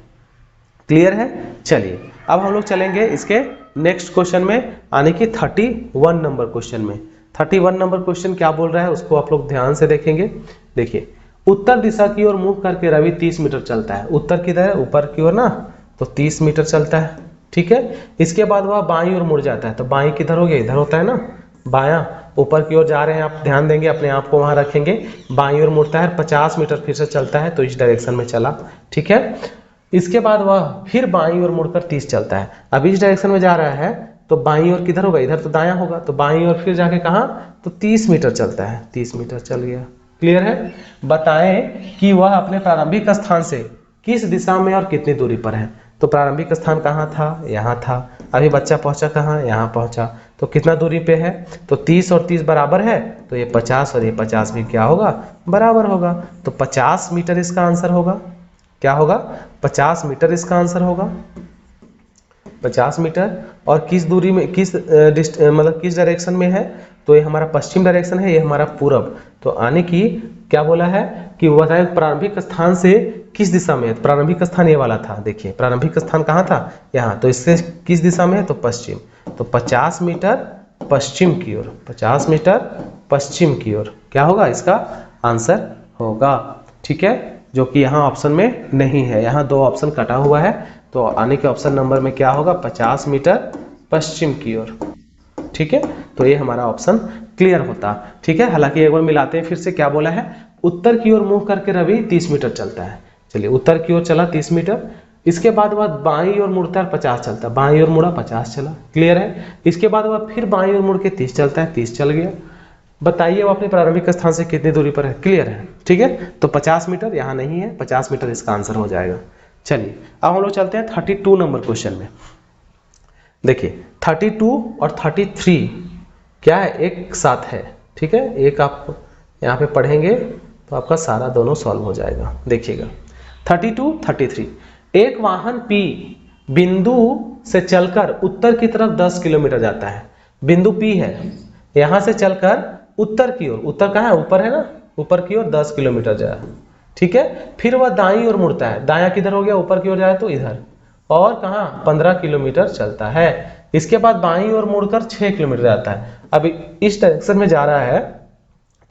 क्लियर है? चलिए अब हम लोग चलेंगे इसके नेक्स्ट क्वेश्चन में, यानी कि 31 नंबर क्वेश्चन में। 31 नंबर क्वेश्चन क्या बोल रहा है उसको आप लोग ध्यान से देखेंगे। देखिए, उत्तर दिशा की ओर मुख करके रवि 30 मीटर चलता है। उत्तर किधर है? ऊपर की ओर ना, तो 30 मीटर चलता है। ठीक है, इसके बाद वह बाईं ओर मुड़ जाता है। तो बाईं किधर हो गया? इधर होता है ना, बायां ऊपर की ओर जा रहे हैं, आप ध्यान देंगे, अपने आप को वहां रखेंगे। बाईं ओर मुड़ता है, 50 मीटर फिर से चलता है, तो इस डायरेक्शन में चला। ठीक है, इसके बाद वह फिर बाईं ओर मुड़कर 30 चलता है। अब इस डायरेक्शन में जा रहा है, तो बाईं ओर किधर होगा? इधर तो दायां होगा, तो बाईं ओर फिर जाके कहाँ? तो 30 मीटर चलता है, 30 मीटर चल गया। क्लियर है? बताएं कि वह अपने प्रारंभिक स्थान से किस दिशा में और कितनी दूरी पर है। तो प्रारंभिक स्थान कहाँ था? यहाँ था। अभी बच्चा पहुंचा कहाँ? यहाँ पहुंचा। तो कितना दूरी पे है? तो 30 और 30 बराबर है, तो ये 50 और ये 50 भी क्या होगा? बराबर होगा। तो 50 मीटर इसका आंसर होगा। क्या होगा? 50 मीटर इसका आंसर होगा, 50 मीटर। और किस दूरी में, मतलब किस डायरेक्शन में है? तो ये हमारा पश्चिम डायरेक्शन है, ये हमारा पूरब। तो आने की क्या बोला है कि वो बताए प्रारंभिक स्थान से किस दिशा में है। प्रारंभिक स्थान ये वाला था, देखिए प्रारंभिक स्थान कहाँ था? यहाँ। तो इससे किस दिशा में है? तो पश्चिम। तो 50 मीटर पश्चिम की ओर, 50 मीटर पश्चिम की ओर क्या होगा? इसका आंसर होगा। ठीक है, जो कि यहाँ ऑप्शन में नहीं है, यहाँ 2 ऑप्शन कटा हुआ है, तो आने के ऑप्शन नंबर में क्या होगा? 50 मीटर पश्चिम की ओर। ठीक है, तो ये हमारा ऑप्शन क्लियर होता। ठीक है, हालांकि एक बार मिलाते हैं फिर से। क्या बोला है? उत्तर की ओर मुंह करके रवि 30 मीटर चलता है। चलिए, उत्तर की ओर चला 30 मीटर, इसके बाद वह बाईं ओर मुड़ता है, 50 चलता है। बाईं ओर मुड़ा, 50 चला। क्लियर है? इसके बाद वह फिर बाईं ओर मुड़ के 30 चलता है, 30 चल गया। बताइए वो अपने प्रारंभिक स्थान से कितनी दूरी पर है। क्लियर है? ठीक है, तो 50 मीटर यहाँ नहीं है, 50 मीटर इसका आंसर हो जाएगा। चलिए अब हम लोग चलते हैं 32 नंबर क्वेश्चन में। देखिए 32 और 33 क्या है? एक साथ है। ठीक है, एक आप यहाँ पे पढ़ेंगे तो आपका सारा दोनों सॉल्व हो जाएगा। देखिएगा 32, 33, एक वाहन P बिंदु से चलकर उत्तर की तरफ 10 किलोमीटर जाता है। बिंदु P है, यहाँ से चलकर उत्तर की ओर, उत्तर कहाँ है? ऊपर है ना, ऊपर की ओर 10 किलोमीटर जाए। ठीक है, फिर वह दाईं ओर मुड़ता है। दायां किधर हो गया? ऊपर की ओर जाए तो इधर, और कहाँ? 15 किलोमीटर चलता है। इसके बाद बाईं ओर मुड़कर 6 किलोमीटर जाता है। अब इस डायरेक्शन में जा रहा है,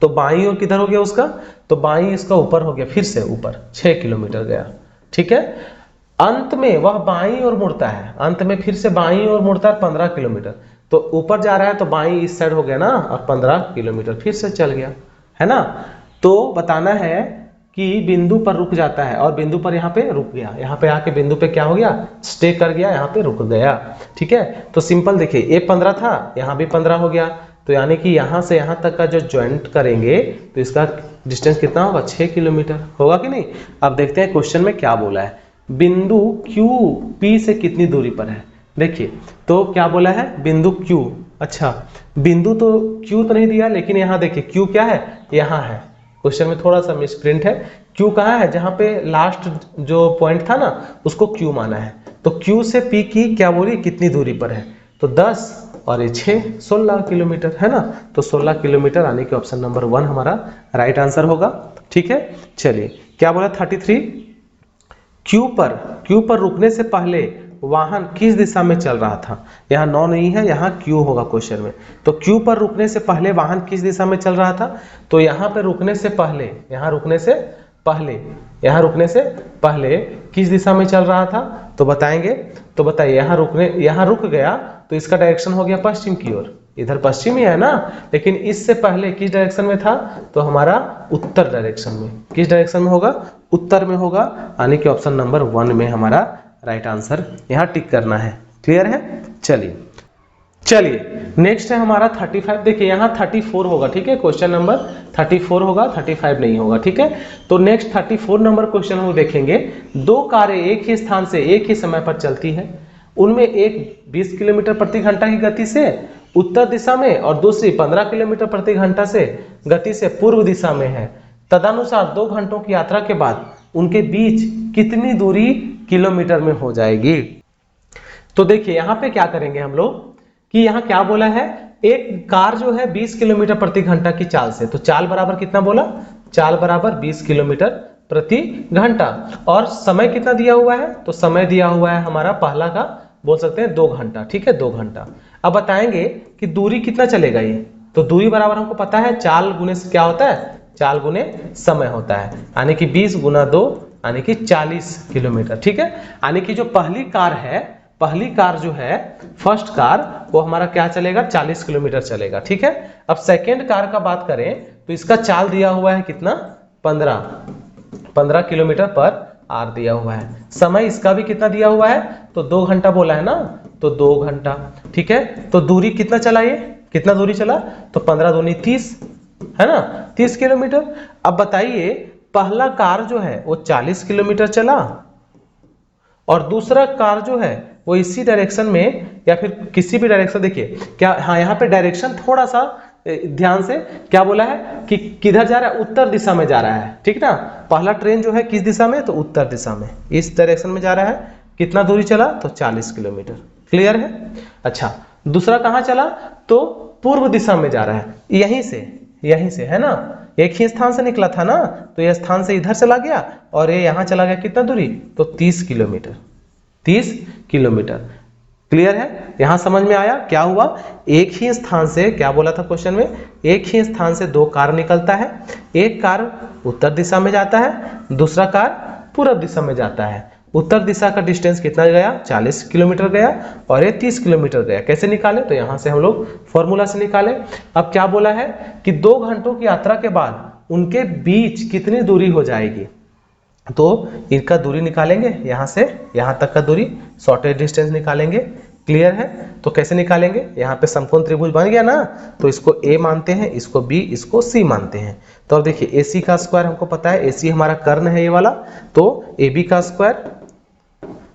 तो बाईं ओर किधर हो गया उसका? तो बाईं इसका ऊपर हो गया, फिर से ऊपर 6 किलोमीटर गया। ठीक है, अंत में वह बाईं ओर मुड़ता है, अंत में फिर से बाईं ओर मुड़ता है 15 किलोमीटर। तो ऊपर जा रहा है तो बाईं इस साइड हो गया ना, और 15 किलोमीटर फिर से चल गया, है ना। तो बताना है कि बिंदु पर रुक जाता है, और बिंदु पर यहाँ पे रुक गया, यहाँ पे आके बिंदु पे क्या हो गया? स्टे कर गया, यहाँ पे रुक गया। ठीक है, तो सिंपल देखिए, ये 15 था, यहाँ भी 15 हो गया, तो यानी कि यहाँ से यहाँ तक का जो ज्वाइंट करेंगे तो इसका डिस्टेंस कितना होगा? 6 किलोमीटर होगा कि नहीं। अब देखते हैं क्वेश्चन में क्या बोला है। बिंदु Q P से कितनी दूरी पर है? देखिए तो क्या बोला है? बिंदु Q, अच्छा बिंदु तो Q तो नहीं दिया, लेकिन यहाँ देखिए Q क्या है? यहाँ है। क्वेश्चन में थोड़ा सा मिसप्रिंट है। Q कहाँ है? जहाँ पे लास्ट जो पॉइंट था ना, उसको Q माना है। तो Q से P की क्या बोली? कितनी दूरी पर है? तो 10 और ये 6, 16 किलोमीटर, है ना। तो 16 किलोमीटर आने के ऑप्शन नंबर 1 हमारा राइट आंसर होगा। ठीक है, चलिए क्या बोला? 33, Q पर रुकने से पहले वाहन किस दिशा में चल रहा था? यहाँ 9 नहीं है, यहाँ Q होगा क्वेश्चन में। तो Q पर रुकने से पहले वाहन किस दिशा में चल रहा था? तो यहाँ पे रुकने से पहले, यहाँ रुकने से पहले किस दिशा में चल रहा था? तो बताएंगे। तो बताइए, यहाँ रुक गया तो इसका डायरेक्शन हो गया पश्चिम की ओर, इधर पश्चिम ही है ना, लेकिन इससे पहले किस डायरेक्शन में था, तो हमारा उत्तर डायरेक्शन में। किस डायरेक्शन में होगा, उत्तर में होगा, यानी कि ऑप्शन नंबर 1 में हमारा राइट आंसर यहाँ टिक करना है। क्लियर है। चलिए नेक्स्ट है हमारा 35। देखिए यहाँ 34 होगा, ठीक है, क्वेश्चन नंबर 34 होगा, 35 नहीं होगा, ठीक है। तो नेक्स्ट 34 नंबर क्वेश्चन हम देखेंगे। दो कारें एक ही स्थान से एक ही समय पर चलती है, उनमें एक 20 किलोमीटर प्रति घंटा की गति से उत्तर दिशा में और दूसरी 15 किलोमीटर प्रति घंटा से गति से पूर्व दिशा में है। तदनुसार 2 घंटों की यात्रा के बाद उनके बीच कितनी दूरी किलोमीटर में हो जाएगी। तो देखिए यहाँ पे क्या करेंगे हम लोग कि यहाँ क्या बोला है, एक कार जो है 20 किलोमीटर प्रति घंटा की चाल से, तो चाल बराबर कितना बोला, चाल बराबर 20 किलोमीटर प्रति घंटा, और समय कितना दिया हुआ है, तो समय दिया हुआ है हमारा पहला का बोल सकते हैं 2 घंटा, ठीक है, 2 घंटा। अब बताएंगे कि दूरी कितना चलेगा ये, तो दूरी बराबर हमको पता है चाल गुने से क्या होता है, चाल गुने समय होता है, यानी कि 20 गुना 2 यानी कि 40 किलोमीटर, ठीक है। यानी कि जो पहली कार जो है फर्स्ट कार, वो हमारा क्या चलेगा, 40 किलोमीटर चलेगा, ठीक है। अब सेकेंड कार का बात करें तो इसका चाल दिया हुआ है कितना, 15 किलोमीटर पर आर दिया हुआ है। समय इसका भी कितना दिया हुआ है, तो 2 घंटा बोला है ना, तो 2 घंटा, ठीक है। तो दूरी कितना चला, ये कितना दूरी चला, तो 15 दूनी 30 है ना, 30 किलोमीटर। अब बताइए पहला कार जो है वो 40 किलोमीटर चला और दूसरा कार जो है वो इसी डायरेक्शन में या फिर किसी भी डायरेक्शन, देखिए क्या, हाँ यहाँ पे डायरेक्शन थोड़ा सा ध्यान से क्या बोला है कि किधर जा रहा है, उत्तर दिशा में जा रहा है, ठीक ना। पहला ट्रेन जो है किस दिशा में, तो उत्तर दिशा में, इस डायरेक्शन में जा रहा है। कितना दूरी चला, तो 40 किलोमीटर। क्लियर है। अच्छा, दूसरा कहाँ चला, तो पूर्व दिशा में जा रहा है, यहीं से है ना, एक ही स्थान से निकला था ना, तो यह स्थान से इधर चला गया और ये यहाँ चला गया, कितना दूरी, तो 30 किलोमीटर, 30 किलोमीटर। क्लियर है, यहां समझ में आया क्या हुआ, एक ही स्थान से, क्या बोला था क्वेश्चन में, एक ही स्थान से 2 कार निकलता है, एक कार उत्तर दिशा में जाता है, दूसरा कार पूर्व दिशा में जाता है। उत्तर दिशा का डिस्टेंस कितना गया, 40 किलोमीटर गया और ये 30 किलोमीटर गया। कैसे निकाले, तो यहां से हम लोग फॉर्मूला से निकाले। अब क्या बोला है कि 2 घंटों की यात्रा के बाद उनके बीच कितनी दूरी हो जाएगी, तो इनका दूरी निकालेंगे, यहां से यहां तक का दूरी, शॉर्टेज डिस्टेंस निकालेंगे। क्लियर है। तो कैसे निकालेंगे, यहाँ पे समकोण त्रिभुज बन गया ना, तो इसको ए मानते हैं, इसको बी, इसको सी मानते हैं। तो अब देखिए ए सी का स्क्वायर हमको पता है, ए सी हमारा कर्ण है ये वाला, तो ए बी का स्क्वायर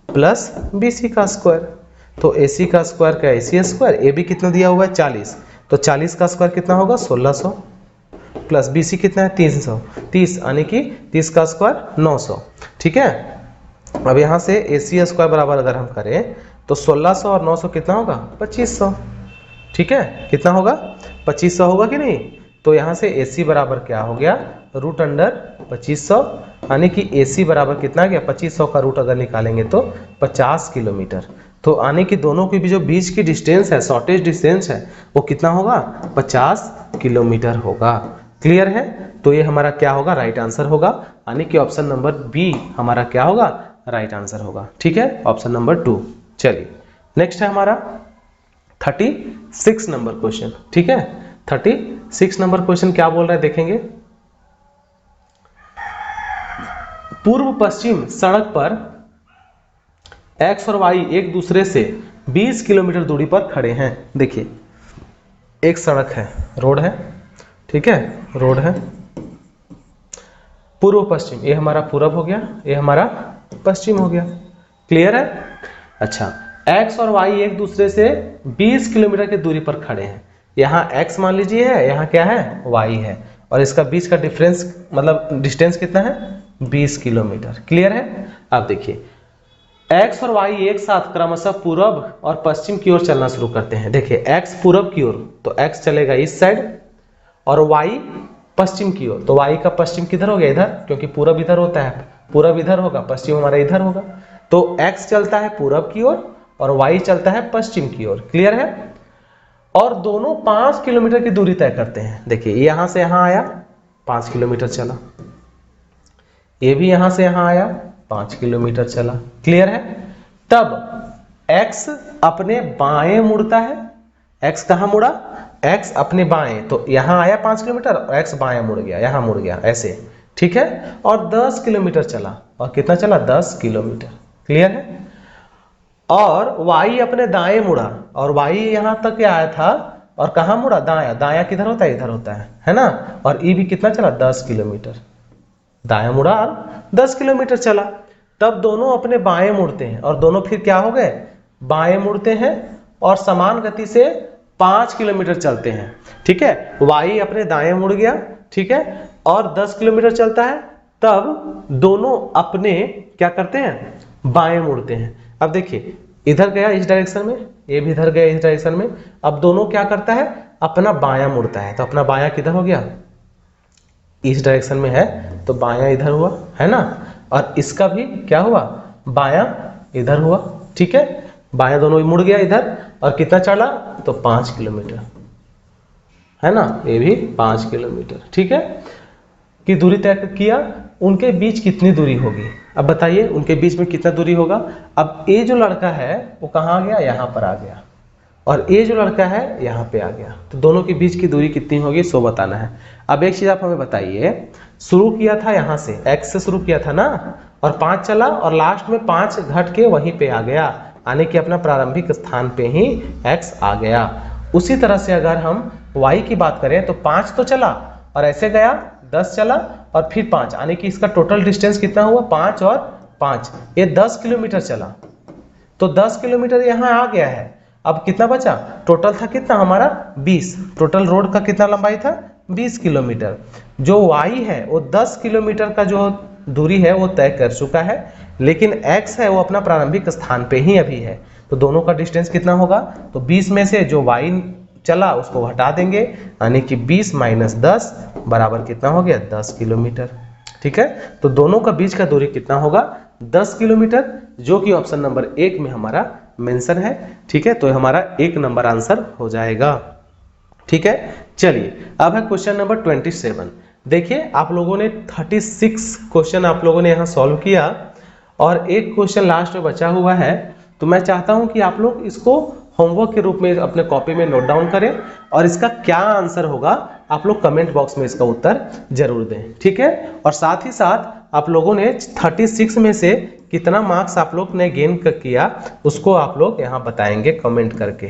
प्लस बी सी का स्क्वायर, तो ए सी का स्क्वायर का ए सी स्क्वायर, ए बी कितना दिया हुआ है 40, तो 40 का स्क्वायर कितना होगा 1600, प्लस बी सी कितना है 330, यानी कि 30 का स्क्वायर 900। ठीक है। अब यहाँ से ए सी स्क्वायर बराबर अगर हम करें तो 1600 और 900 कितना होगा 2500। ठीक है, कितना होगा 2500 होगा कि नहीं। तो यहाँ से ए सी बराबर क्या हो गया रूट अंडर 2500, यानी कि ए सी बराबर कितना गया 2500 का रूट अगर निकालेंगे तो 50 किलोमीटर। तो आने की दोनों के जो बीच की डिस्टेंस है, शॉर्टेज डिस्टेंस है, वो कितना होगा 50 किलोमीटर होगा। क्लियर है। तो ये हमारा क्या होगा राइट आंसर होगा, यानी कि ऑप्शन नंबर बी हमारा क्या होगा राइट आंसर होगा। ठीक है, ऑप्शन नंबर 2। चलिए नेक्स्ट है हमारा 36 नंबर क्वेश्चन। ठीक है, 36 नंबर क्वेश्चन क्या बोल रहा है देखेंगे। पूर्व पश्चिम सड़क पर एक्स और वाई एक दूसरे से 20 किलोमीटर दूरी पर खड़े हैं। देखिए एक सड़क है, रोड है, ठीक है, रोड है, पूर्व पश्चिम, ये हमारा पूरब हो गया, ये हमारा पश्चिम हो गया। क्लियर है। अच्छा, x और y एक दूसरे से 20 किलोमीटर की दूरी पर खड़े हैं। यहाँ x मान लीजिए है, यहाँ क्या है y है, और इसका बीच का डिफरेंस मतलब डिस्टेंस कितना है 20 किलोमीटर। क्लियर है। अब देखिए x और y एक साथ क्रमशः पूरब और पश्चिम की ओर चलना शुरू करते हैं। देखिए x पूरब की ओर तो x चलेगा इस साइड और y पश्चिम की ओर, तो y का पश्चिम किधर हो गया इधर, क्योंकि पूरब इधर होता है, पूरब इधर होगा, पश्चिम हमारा इधर होगा। तो x चलता है पूरब की ओर और y चलता है पश्चिम की ओर। क्लियर है। और दोनों 5 किलोमीटर की दूरी तय करते हैं। देखिए यहां से यहां आया 5 किलोमीटर चला, ये भी यहां से यहां आया 5 किलोमीटर चला। क्लियर है। तब x अपने बाएं मुड़ता है, x कहां मुड़ा x अपने बाएं, तो यहाँ आया 5 किलोमीटर और x बाएं मुड़ गया, यहाँ मुड़ गया ऐसे, ठीक है। और 10 किलोमीटर चला, और कितना चला 10 किलोमीटर, क्लियर है। और y अपने दाएं मुड़ा, और y यहाँ तक आया था और कहाँ मुड़ा, दाया, दाया किधर होता है, इधर होता है ना। और e भी कितना चला 10 किलोमीटर, दाया मुड़ा और 10 किलोमीटर चला। तब दोनों अपने बाएं मुड़ते हैं और दोनों फिर क्या हो गए, बाएं मुड़ते हैं और समान गति से 5 किलोमीटर चलते हैं, ठीक है। y अपने दाएं मुड़ गया, ठीक है, और 10 किलोमीटर चलता है। तब दोनों अपने क्या करते हैं, बाएं मुड़ते हैं। अब देखिए इधर गया इस डायरेक्शन में, ये भी इधर गया इस डायरेक्शन में। अब दोनों क्या करता है, अपना बायां मुड़ता है। तो अपना बायां किधर हो गया, इस डायरेक्शन में है, तो बायां इधर हुआ, है ना। और इसका भी क्या हुआ, बायां इधर हुआ, ठीक है। बायां दोनों मुड़ गया इधर, और कितना चला, तो 5 किलोमीटर, है ना। ये भी 5 किलोमीटर, ठीक है, की दूरी तय किया। उनके बीच कितनी दूरी होगी, अब बताइए उनके बीच में कितना दूरी होगा। अब ये जो लड़का है वो कहाँ आ गया, यहाँ पर आ गया, और ये जो लड़का है यहाँ पे आ गया। तो दोनों के बीच की दूरी कितनी होगी, सो बताना है। अब एक चीज आप हमें बताइए, शुरू किया था यहाँ से, x से शुरू किया था ना, और 5 चला और लास्ट में 5 घट के वहीं पे आ गया, यानी कि अपना प्रारंभिक स्थान पे ही x आ गया। उसी तरह से अगर हम y की बात करें तो 5 तो चला और ऐसे गया, 10 चला और फिर 5, यानी कि इसका टोटल डिस्टेंस कितना हुआ, 5 और 5, ये 10 किलोमीटर चला। तो 10 किलोमीटर यहाँ आ गया है। अब कितना बचा, टोटल था कितना हमारा 20, टोटल रोड का कितना लंबाई था 20 किलोमीटर। जो y है वो 10 किलोमीटर का जो दूरी है वो तय कर चुका है, लेकिन x है वो अपना प्रारंभिक स्थान पे ही अभी है। तो दोनों का डिस्टेंस कितना होगा, तो 20 में से जो y चला उसको हटा देंगे, यानी कि 20 माइनस 10 बराबर कितना हो गया, 10 किलोमीटर, ठीक है। तो दोनों का बीच का दूरी कितना होगा, 10 किलोमीटर, जो कि ऑप्शन नंबर 1 में हमारा मेंशन है, ठीक है। तो हमारा 1 नंबर आंसर हो जाएगा, ठीक है। चलिए अब है क्वेश्चन नंबर 27। देखिए आप लोगों ने 36 क्वेश्चन आप लोगों ने यहाँ सॉल्व किया और एक क्वेश्चन लास्ट में बचा हुआ है। तो मैं चाहता हूँ कि आप लोग इसको होमवर्क के रूप में अपने कॉपी में नोट डाउन करें, और इसका क्या आंसर होगा आप लोग कमेंट बॉक्स में इसका उत्तर जरूर दें, ठीक है। और साथ ही साथ आप लोगों ने 36 में से कितना मार्क्स आप लोग ने गेन किया उसको आप लोग यहाँ बताएंगे कमेंट करके।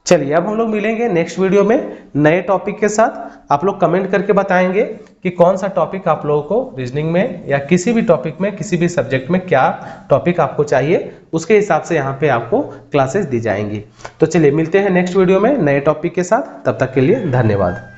चलिए अब हम लोग मिलेंगे नेक्स्ट वीडियो में नए टॉपिक के साथ। आप लोग कमेंट करके बताएंगे कि कौन सा टॉपिक आप लोगों को रीजनिंग में या किसी भी टॉपिक में, किसी भी सब्जेक्ट में क्या टॉपिक आपको चाहिए, उसके हिसाब से यहाँ पे आपको क्लासेस दी जाएंगी। तो चलिए मिलते हैं नेक्स्ट वीडियो में नए टॉपिक के साथ, तब तक के लिए धन्यवाद।